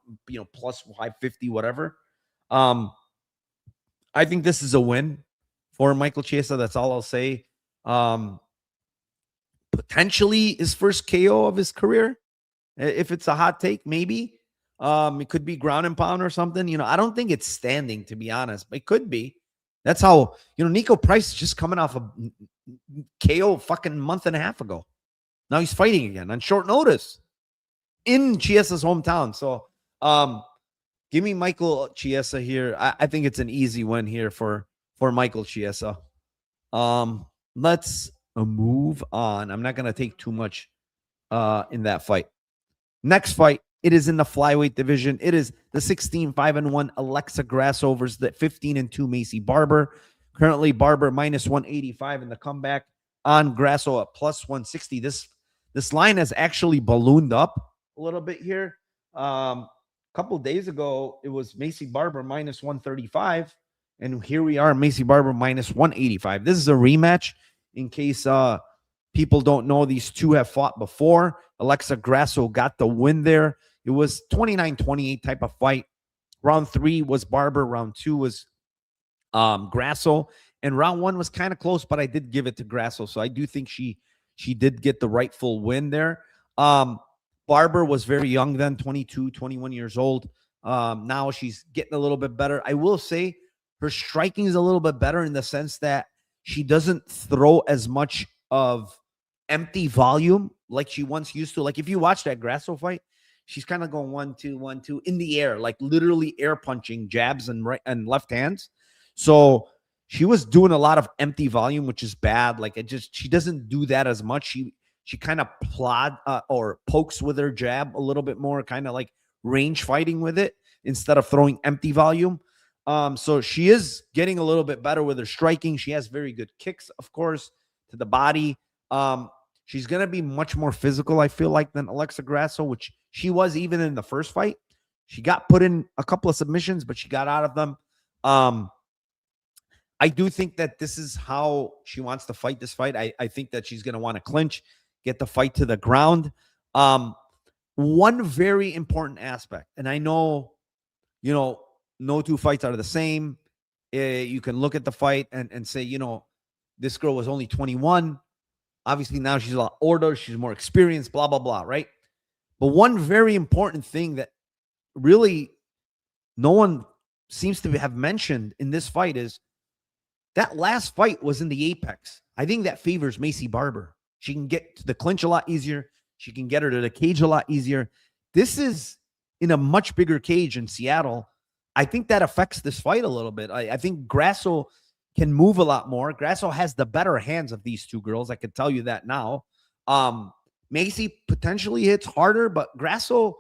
plus 550, whatever. I think this is a win for Michael Chiesa. That's all I'll say. Potentially his first KO of his career. If it's a hot take, maybe. It could be ground and pound or something. I don't think it's standing, to be honest. It could be. That's how, Nico Price is just coming off a KO fucking month and a half ago. Now he's fighting again on short notice in Chiesa's hometown. So give me Michael Chiesa here. I think it's an easy win here for Michael Chiesa. Let's move on. I'm not going to take too much in that fight. Next fight, it is in the flyweight division. It is the 16-5-1 Alexa Grasso versus the 15-2 Macy Barber. Currently, Barber minus 185 in the comeback on Grasso at plus 160. This line has actually ballooned up a little bit here. A couple of days ago, it was Macy Barber minus 135. And here we are, Macy Barber minus 185. This is a rematch in case people don't know. These two have fought before. Alexa Grasso got the win there. It was 29-28 type of fight. Round 3 was Barber. Round 2 was Grasso. And round 1 was kind of close, but I did give it to Grasso. So I do think she did get the rightful win there. Barber was very young then, 22, 21 years old. Now she's getting a little bit better. I will say her striking is a little bit better in the sense that she doesn't throw as much of empty volume like she once used to. Like, if you watch that Grasso fight, she's kind of going 1-2, 1-2 in the air, like literally air punching jabs and right and left hands. So she was doing a lot of empty volume, which is bad. Like, she doesn't do that as much. She kind of plod or pokes with her jab a little bit more, kind of like range fighting with it instead of throwing empty volume. So she is getting a little bit better with her striking. She has very good kicks, of course, to the body. She's going to be much more physical, I feel like, than Alexa Grasso, which she was even in the first fight. She got put in a couple of submissions, but she got out of them. I do think that this is how she wants to fight this fight. I think that she's going to want to clinch, get the fight to the ground. One very important aspect, and I know, no two fights are the same. You can look at the fight and say, this girl was only 21. Obviously, now she's a lot older. She's more experienced, blah, blah, blah, right? But one very important thing that really no one seems to have mentioned in this fight is that last fight was in the apex. I think that favors Macy Barber. She can get to the clinch a lot easier. She can get her to the cage a lot easier. This is in a much bigger cage in Seattle. I think that affects this fight a little bit. I think Grasso can move a lot more. Grasso has the better hands of these two girls. I can tell you that now. Macy potentially hits harder, but Grasso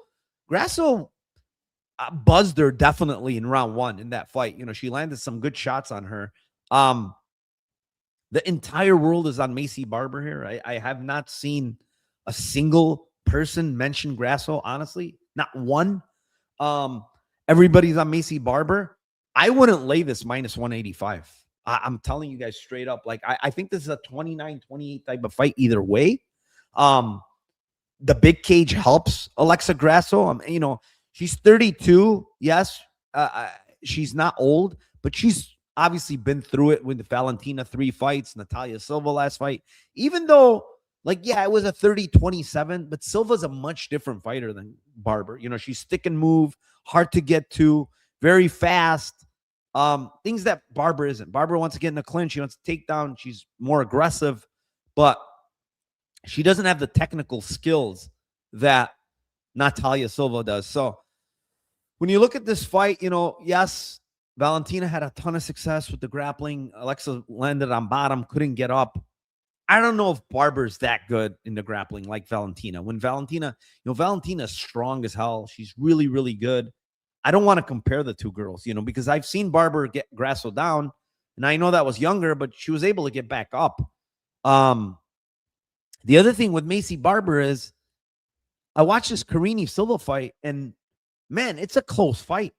buzzed her definitely in round 1 in that fight. She landed some good shots on her. The entire world is on Macy Barber here. I have not seen a single person mention Grasso, honestly. Not one. Everybody's on Macy Barber. I wouldn't lay this minus 185. I'm telling you guys straight up. Like, I think this is a 29-28 type of fight either way. The big cage helps Alexa Grasso. She's 32. Yes, she's not old, but she's obviously been through it with the Valentina 3 fights, Natalia Silva last fight. Even though, it was a 30-27, but Silva's a much different fighter than Barber. She's stick and move, hard to get to, very fast. Things that Barber isn't. Barber wants to get in a clinch. She wants to take down. She's more aggressive, but she doesn't have the technical skills that Natalia Silva does. So when you look at this fight, yes, Valentina had a ton of success with the grappling. Alexa landed on bottom, couldn't get up. I don't know if Barber's that good in the grappling like Valentina. When Valentina's strong as hell. She's really, really good. I don't want to compare the two girls, because I've seen Barber get Grasso down, and I know that was younger, but she was able to get back up. The other thing with Maycee Barber is I watched this Carini Silva fight, and man, it's a close fight.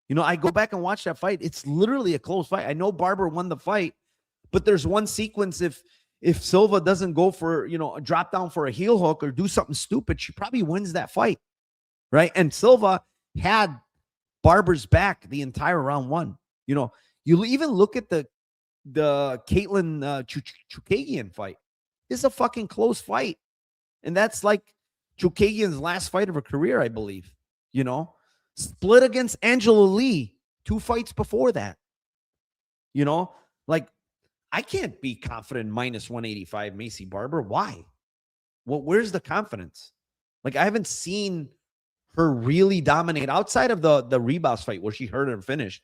I go back and watch that fight. It's literally a close fight. I know Barber won the fight, but there's one sequence if Silva doesn't go for, a drop down for a heel hook or do something stupid, she probably wins that fight, right? And Silva had Barber's back the entire round 1. You even look at the Caitlin Chukagian fight. It's a fucking close fight. And that's like Chukagian's last fight of her career, I believe. Split against Angela Lee 2 fights before that. I can't be confident minus 185 Maycee Barber. Why? Well, where's the confidence? I haven't seen her really dominate outside of the Rebus fight where she hurt and finished.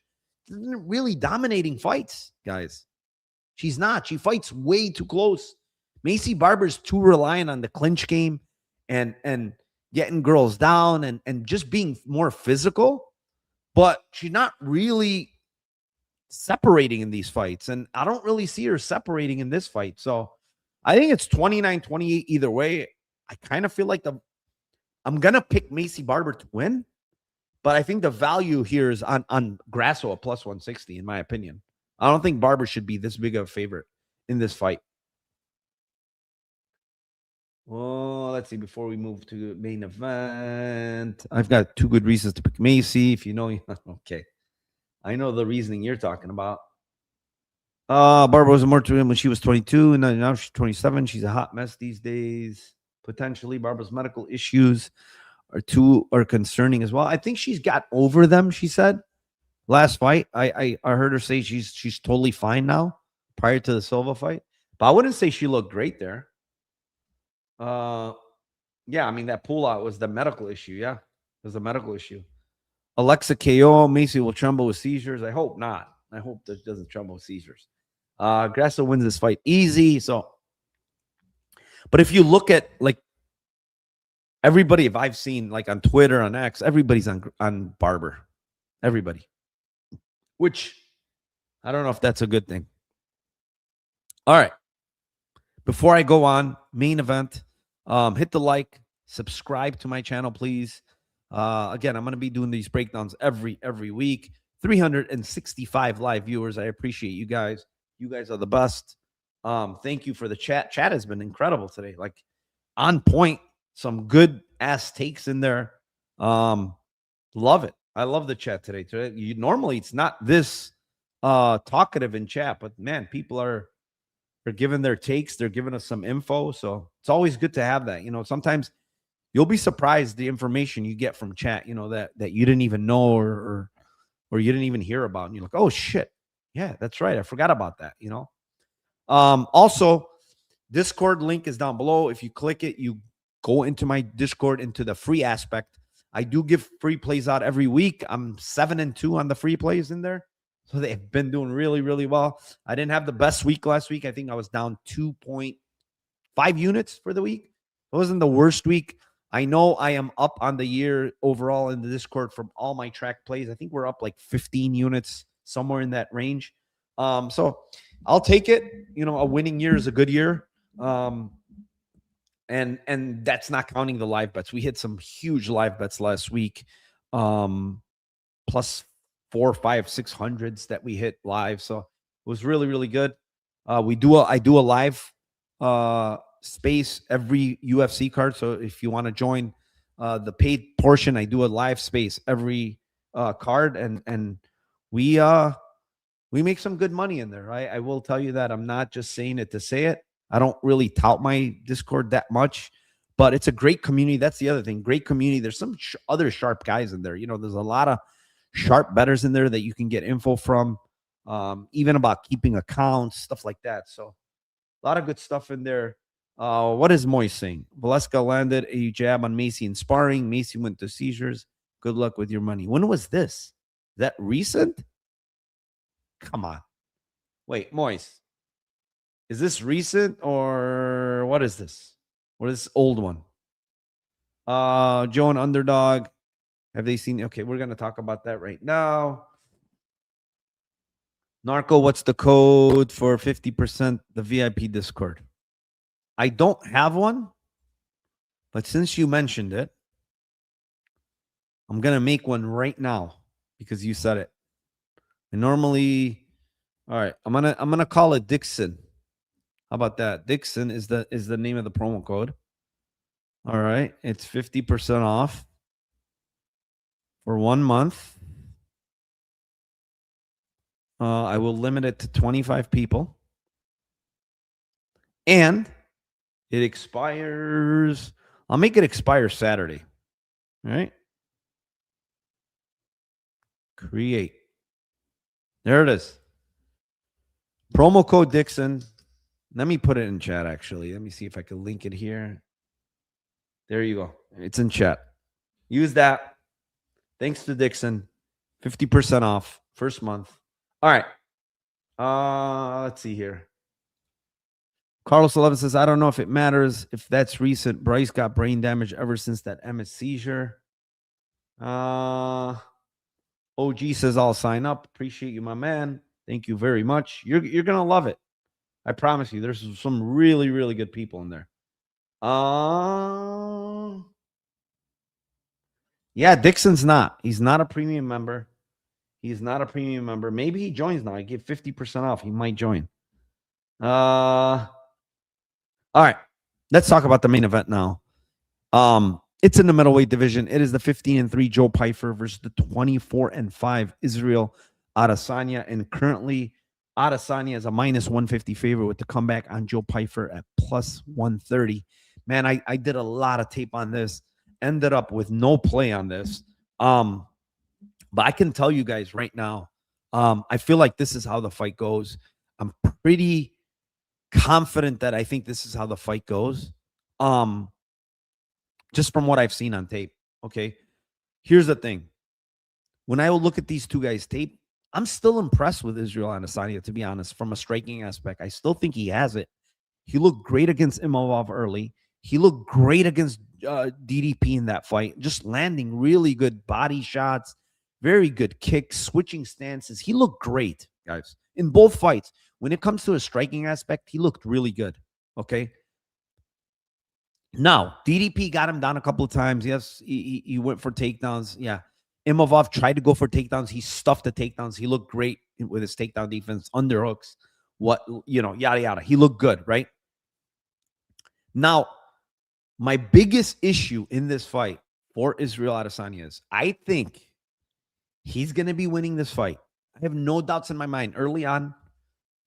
Really dominating fights, guys. She's not. She fights way too close. Maycee Barber's too reliant on the clinch game and getting girls down and just being more physical, but she's not really separating in these fights. And I don't really see her separating in this fight. So I think it's 29-28 either way. I kind of feel like I'm going to pick Maycee Barber to win, but I think the value here is on Grasso at plus 160, in my opinion. I don't think Barber should be this big of a favorite in this fight. Well, let's see. Before we move to the main event, I've got 2 good reasons to pick Maycee. If you know, okay. I know the reasoning you're talking about. Barber was more to him when she was 22, and now she's 27. She's a hot mess these days. Potentially, Barber's medical issues are concerning as well. I think she's got over them, she said. Last fight, I heard her say she's totally fine now prior to the Silva fight. But I wouldn't say she looked great there. Yeah, I mean, that pullout was the medical issue. Yeah, it was a medical issue. Alexa KO, Maycee will tremble with seizures. I hope not. I hope that doesn't tremble with seizures. Grasso wins this fight easy. So, but if you look at everybody, if I've seen on Twitter, on X, everybody's on Barber. Everybody. Which I don't know if that's a good thing. All right. Before I go on, main event, hit the like, subscribe to my channel, please. Again, I'm going to be doing these breakdowns every week. 365 live viewers. I appreciate you guys. You guys are the best. Thank you for the chat. Chat has been incredible today. On point. Some good ass takes in there. Love it. I love the chat today. Normally it's not this talkative in chat, but man, people are giving their takes. They're giving us some info. So it's always good to have that. Sometimes you'll be surprised the information you get from chat, that you didn't even know or you didn't even hear about. And you're like, oh shit. Yeah, that's right. I forgot about that, Also, Discord link is down below. If you click it, you go into my Discord, into the free aspect. I do give free plays out every week. I'm 7-2 on the free plays in there. So they've been doing really, really well. I didn't have the best week last week. I think I was down 2.5 units for the week. It wasn't the worst week. I know I am up on the year overall in the Discord from all my track plays. I think we're up 15 units, somewhere in that range. So I'll take it. A winning year is a good year. And that's not counting the live bets. We hit some huge live bets last week. Plus 400, 500, 600s that we hit live. So was really, really good. I do a live space every UFC card. So if you want to join the paid portion, I do a live space every card, and we make some good money in there. I will tell you that. I'm not just saying it to say it. I don't really tout my Discord that much, but it's a great community. That's the other thing. Great community. There's some other sharp guys in there. There's a lot of sharp bettors in there that you can get info from, even about keeping accounts, stuff like that. So a lot of good stuff in there. What is Moise saying? Valeska landed a jab on Macy in sparring. Macy went to seizures. Good luck with your money. When was this? Is that recent? Come on. Wait, Moise. Is this recent or what is this? What is this old one? Joe and Underdog. Have they seen? Okay, we're going to talk about that right now. Narco, what's the code for 50% the VIP Discord? I don't have one, but since you mentioned it, I'm going to make one right now because you said it. And normally, all right, I'm going to call it Dixon. How about that? Dixon is the name of the promo code. All right, it's 50% off for 1 month. I will limit it to 25 people. And it expires. I'll make it expire Saturday. All right. Create. There it is. Promo code Dixon. Let me put it in chat, actually. Let me see if I can link it here. There you go. It's in chat. Use that. Thanks to Dixon. 50% off. First month. All right. Let's see here. Carlos 11 says, I don't know if it matters if that's recent. Bryce got brain damage ever since that MS seizure. OG says, I'll sign up. Appreciate you, my man. Thank you very much. You're going to love it. I promise you. There's some really, really good people in there. Yeah, Dixon's not. He's not a premium member. He's not a premium member. Maybe he joins now. I give 50% off. He might join. All right. Let's talk about the main event now. It's in the middleweight division. It is the 15-3 Joe Pyfer versus the 24-5 Israel Adesanya. And currently, Adesanya is a minus 150 favorite with the comeback on Joe Pyfer at plus 130. Man, I did a lot of tape on this. Ended up with no play on this. But I can tell you guys right now, I feel like this is how the fight goes. I'm pretty confident that I think this is how the fight goes. Just from what I've seen on tape. Okay. Here's the thing. When I will look at these two guys' tape, I'm still impressed with Israel Adesanya, to be honest, from a striking aspect. I still think he has it. He looked great against Imavov early. He looked great against DDP in that fight, just landing really good body shots, very good kicks, switching stances. He looked great, guys, in both fights. When it comes to a striking aspect, he looked really good, okay? Now, DDP got him down a couple of times. Yes, he went for takedowns. Yeah. Imavov tried to go for takedowns. He stuffed the takedowns. He looked great with his takedown defense, underhooks, yada, yada. He looked good, right? Now, my biggest issue in this fight for Israel Adesanya is I think he's going to be winning this fight. I have no doubts in my mind. Early on,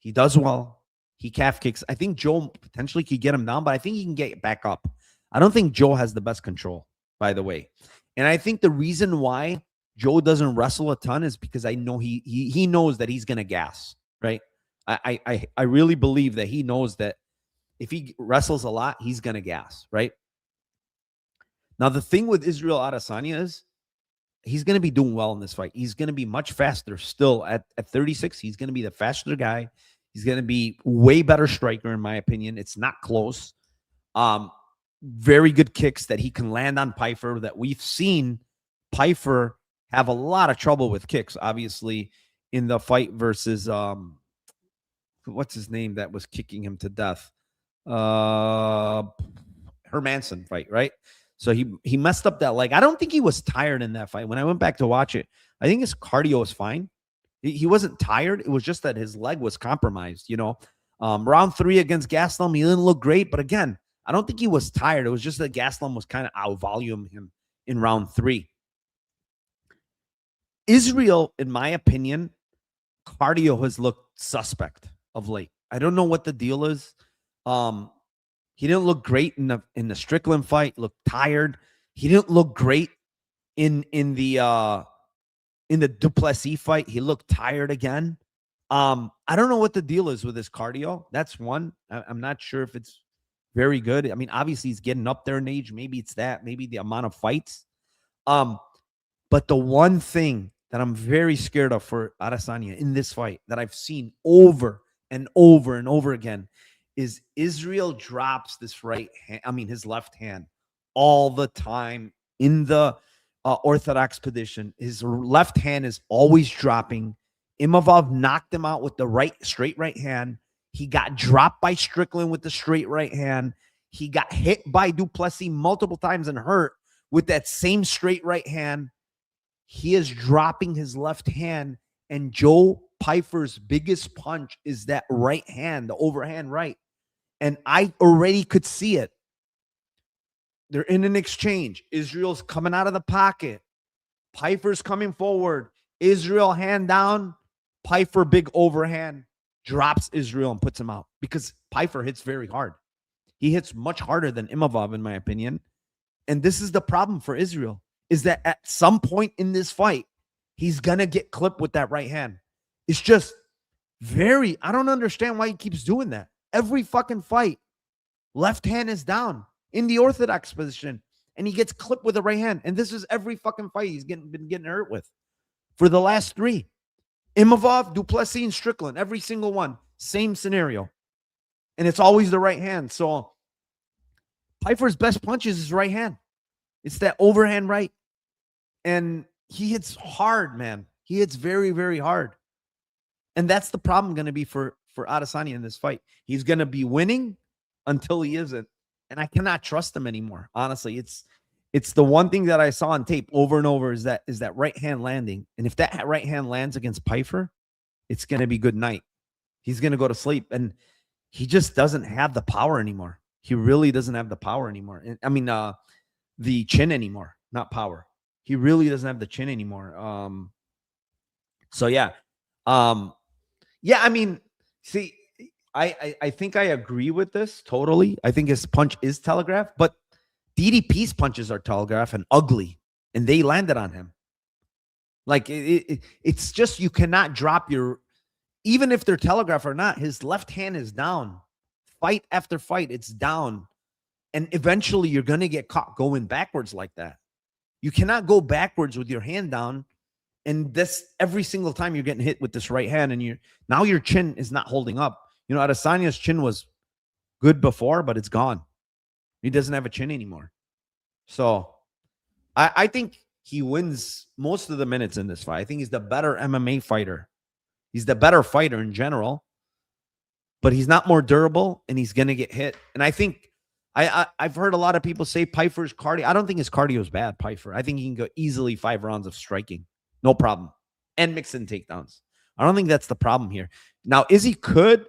he does well. He calf kicks. I think Joe potentially could get him down, but I think he can get back up. I don't think Joe has the best control, by the way. And I think the reason why Joe doesn't wrestle a ton is because I know he knows that he's going to gas, right? I really believe that he knows that if he wrestles a lot, he's going to gas, right? Now, the thing with Israel Adesanya is he's going to be doing well in this fight. He's going to be much faster still at 36. He's going to be the faster guy. He's going to be way better striker, in my opinion. It's not close. Very good kicks that he can land on Pyfer that we've seen Pyfer have a lot of trouble with kicks, obviously, in the fight versus, what's his name that was kicking him to death? Hermanson fight, right? So he messed up that leg. I don't think he was tired in that fight. When I went back to watch it, I think his cardio was fine. He wasn't tired. It was just that his leg was compromised, Round 3 against Gastelum, he didn't look great. But again, I don't think he was tired. It was just that Gastelum was kind of out-volume him in round 3. Israel, in my opinion, cardio has looked suspect of late. I don't know what the deal is. He didn't look great in the Strickland fight. He looked tired. He didn't look great in the Duplessis fight. He looked tired again. I don't know what the deal is with his cardio. That's one. I'm not sure if it's very good. I mean, obviously he's getting up there in age. Maybe it's that. Maybe the amount of fights. But the one thing that I'm very scared of for Adesanya in this fight that I've seen over and over and over again is Israel drops this his left hand all the time in the orthodox position. His left hand is always dropping. Imavov knocked him out with the straight right hand. He got dropped by Strickland with the straight right hand. He got hit by Duplessis multiple times and hurt with that same straight right hand. He is dropping his left hand, and Joe Pyfer's biggest punch is that right hand, the overhand right. And I already could see it. They're in an exchange. Israel's coming out of the pocket. Pyfer's coming forward. Israel hand down. Pyfer big overhand drops Israel and puts him out because Pyfer hits very hard. He hits much harder than Imavov, in my opinion. And this is the problem for Israel, is that at some point in this fight, he's going to get clipped with that right hand. It's just I don't understand why he keeps doing that. Every fucking fight, left hand is down in the orthodox position, and he gets clipped with the right hand. And this is every fucking fight he's been getting hurt with for the last 3. Imavov, Duplessis, and Strickland, every single one, same scenario. And it's always the right hand. So Pyfer's best punch is his right hand. It's that overhand right. And he hits hard, man. He hits very, very hard. And that's the problem going to be for Adesanya in this fight. He's going to be winning until he isn't. And I cannot trust him anymore. Honestly, it's the one thing that I saw on tape over and over is that right hand landing. And if that right hand lands against Pyfer, it's going to be good night. He's going to go to sleep. And he just doesn't have the power anymore. He really doesn't have the power anymore. I mean, the chin anymore, not power. He really doesn't have the chin anymore. So yeah. Yeah, I mean, see, I think I agree with this totally. I think his punch is telegraphed, but DDP's punches are telegraphed and ugly, and they landed on him. Like it's just, you cannot drop even if they're telegraphed or not, his left hand is down. Fight after fight, it's down. And eventually you're going to get caught going backwards like that. You cannot go backwards with your hand down. And this every single time you're getting hit with this right hand, and now your chin is not holding up. Adesanya's chin was good before, but it's gone. He doesn't have a chin anymore. So I think he wins most of the minutes in this fight. I think he's the better MMA fighter. He's the better fighter in general, but he's not more durable, and he's going to get hit. And I think I've heard a lot of people say Pyfer's cardio. I don't think his cardio is bad, Pyfer. I think he can go easily 5 rounds of striking. No problem. And mix in takedowns. I don't think that's the problem here. Now, Izzy could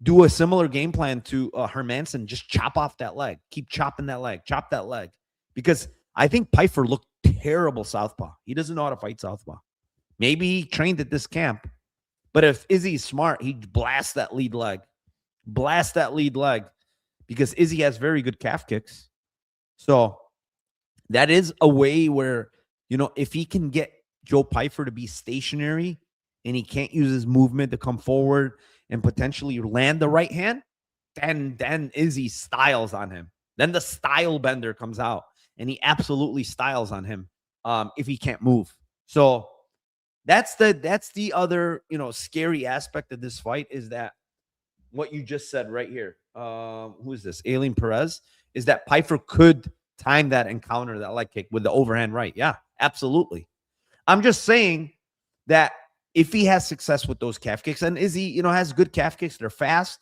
do a similar game plan to Hermanson. Just chop off that leg. Keep chopping that leg. Chop that leg. Because I think Pyfer looked terrible southpaw. He doesn't know how to fight southpaw. Maybe he trained at this camp. But if Izzy's smart, he'd blast that lead leg. Blast that lead leg. Because Izzy has very good calf kicks. So that is a way where, if he can get Joe Pyfer to be stationary and he can't use his movement to come forward and potentially land the right hand, then Izzy styles on him. Then the style bender comes out, and he absolutely styles on him if he can't move. So that's the other, scary aspect of this fight, is that what you just said right here. Who is this? Aileen Perez. Is that Pyfer could time that and counter that leg kick with the overhand right. Yeah, absolutely. I'm just saying that if he has success with those calf kicks, and Izzy, has good calf kicks, they're fast,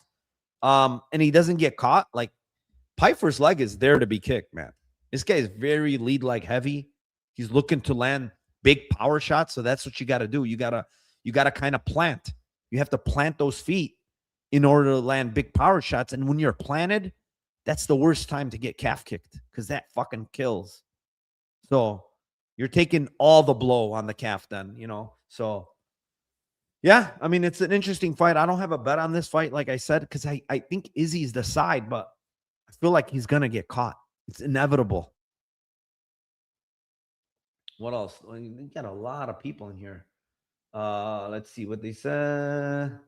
and he doesn't get caught, like Pyfer's leg is there to be kicked, man. This guy is very lead leg heavy. He's looking to land big power shots, so that's what you got to do. You got You got to kind of plant. You have to plant those feet in order to land big power shots. And when you're planted, that's the worst time to get calf kicked because that fucking kills. So you're taking all the blow on the calf then, you know. So, yeah, I mean, it's an interesting fight. I don't have a bet on this fight, like I said, because I think Izzy's the side, but I feel like he's going to get caught. It's inevitable. What else? We got a lot of people in here. Let's see what they said.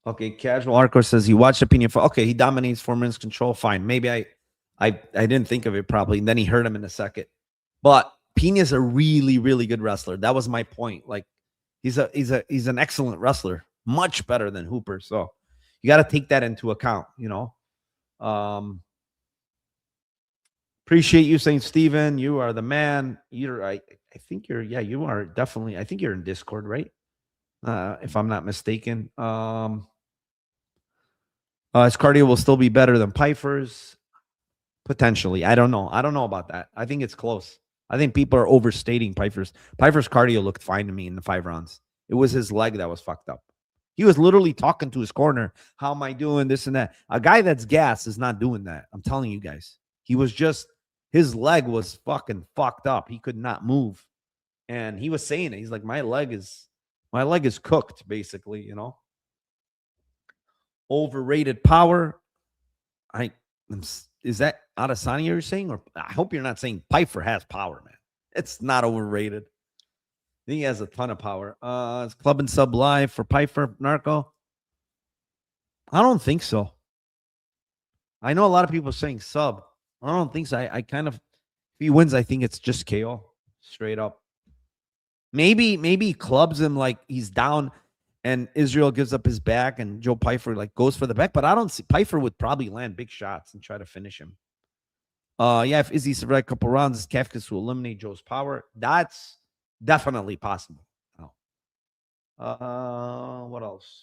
Okay, Casual Arco says he watched Opinion fight. Okay, he dominates 4 minutes control. Fine. Maybe I didn't think of it properly. And then he hurt him in a second. But Pena's a really, really good wrestler. That was my point. Like he's an excellent wrestler, much better than Hooper. So you got to take that into account, you know. Appreciate you, St. Stephen. You are the man. I think you're, yeah, you are definitely, I think you're in Discord, right? If I'm not mistaken. His cardio will still be better than Pyfer's. Potentially. I don't know. I don't know about that. I think it's close. I think people are overstating Pyfer's. Pyfer's cardio looked fine to me in the 5 rounds. It was his leg that was fucked up. He was literally talking to his corner. How am I doing? This and that. A guy that's gassed is not doing that. I'm telling you guys. He was just, his leg was fucking fucked up. He could not move. And he was saying it. He's like, my leg is cooked, basically, you know. Overrated power. Is that Adesanya you're saying? Or I hope you're not saying Pyfer has power, man. It's not overrated. I think he has a ton of power. It's Club and Sub Live for Pyfer, Narco. I don't think so. I know a lot of people saying sub. I don't think so. I kind of, if he wins, I think it's just KO. Straight up. Maybe he clubs him like he's down and Israel gives up his back and Joe Pyfer like goes for the back. But I don't see, Pyfer would probably land big shots and try to finish him. Yeah, if Izzy survived a couple rounds, Kafkas will eliminate Joe's power. That's definitely possible. What else?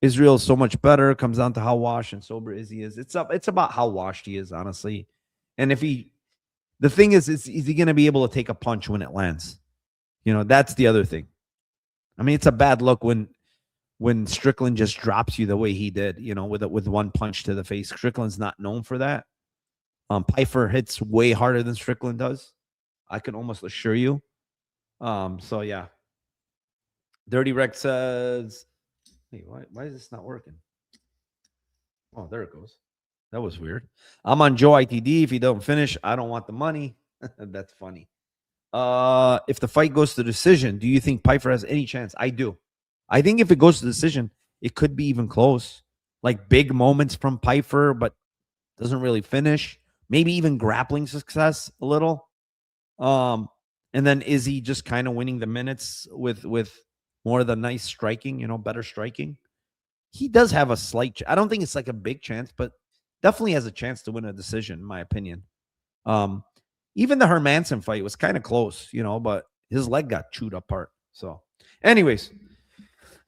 Israel is so much better. Comes down to how washed and sober Izzy is. It's about how washed he is, honestly. And the thing is he going to be able to take a punch when it lands? You know, that's the other thing. I mean, it's a bad look when Strickland just drops you the way he did, you know, with one punch to the face. Strickland's not known for that. Pyfer hits way harder than Strickland does. I can almost assure you. So yeah. Dirty Rex says, hey, why is this not working? Oh, there it goes. That was weird. I'm on Joe ITD. If he don't finish, I don't want the money. That's funny. If the fight goes to decision, do you think Pyfer has any chance? I do. I think if it goes to decision, it could be even close. Like big moments from Pyfer, but doesn't really finish. Maybe even grappling success a little. And then Izzy just kind of winning the minutes with more of the nice striking, you know, better striking. He does have a slight, I don't think it's like a big chance, but definitely has a chance to win a decision, in my opinion. Even the Hermanson fight was kind of close, you know, but his leg got chewed apart. So anyways,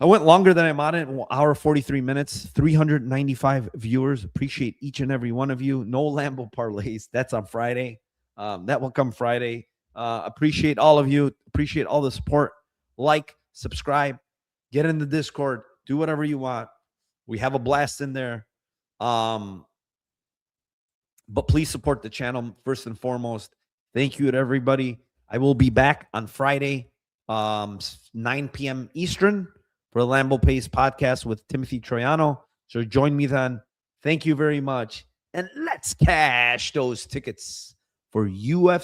I went longer than I'm on it, an hour, 43 minutes, 395 viewers. Appreciate each and every one of you. No Lambo parlays. That's on Friday. That will come Friday. Appreciate all of you. Appreciate all the support. Like, subscribe, get in the Discord, do whatever you want. We have a blast in there. But please support the channel first and foremost. Thank you to everybody. I will be back on Friday, 9 p.m. Eastern for the Lambo Pace podcast with Timothy Troiano. So join me then. Thank you very much. And let's cash those tickets for UFC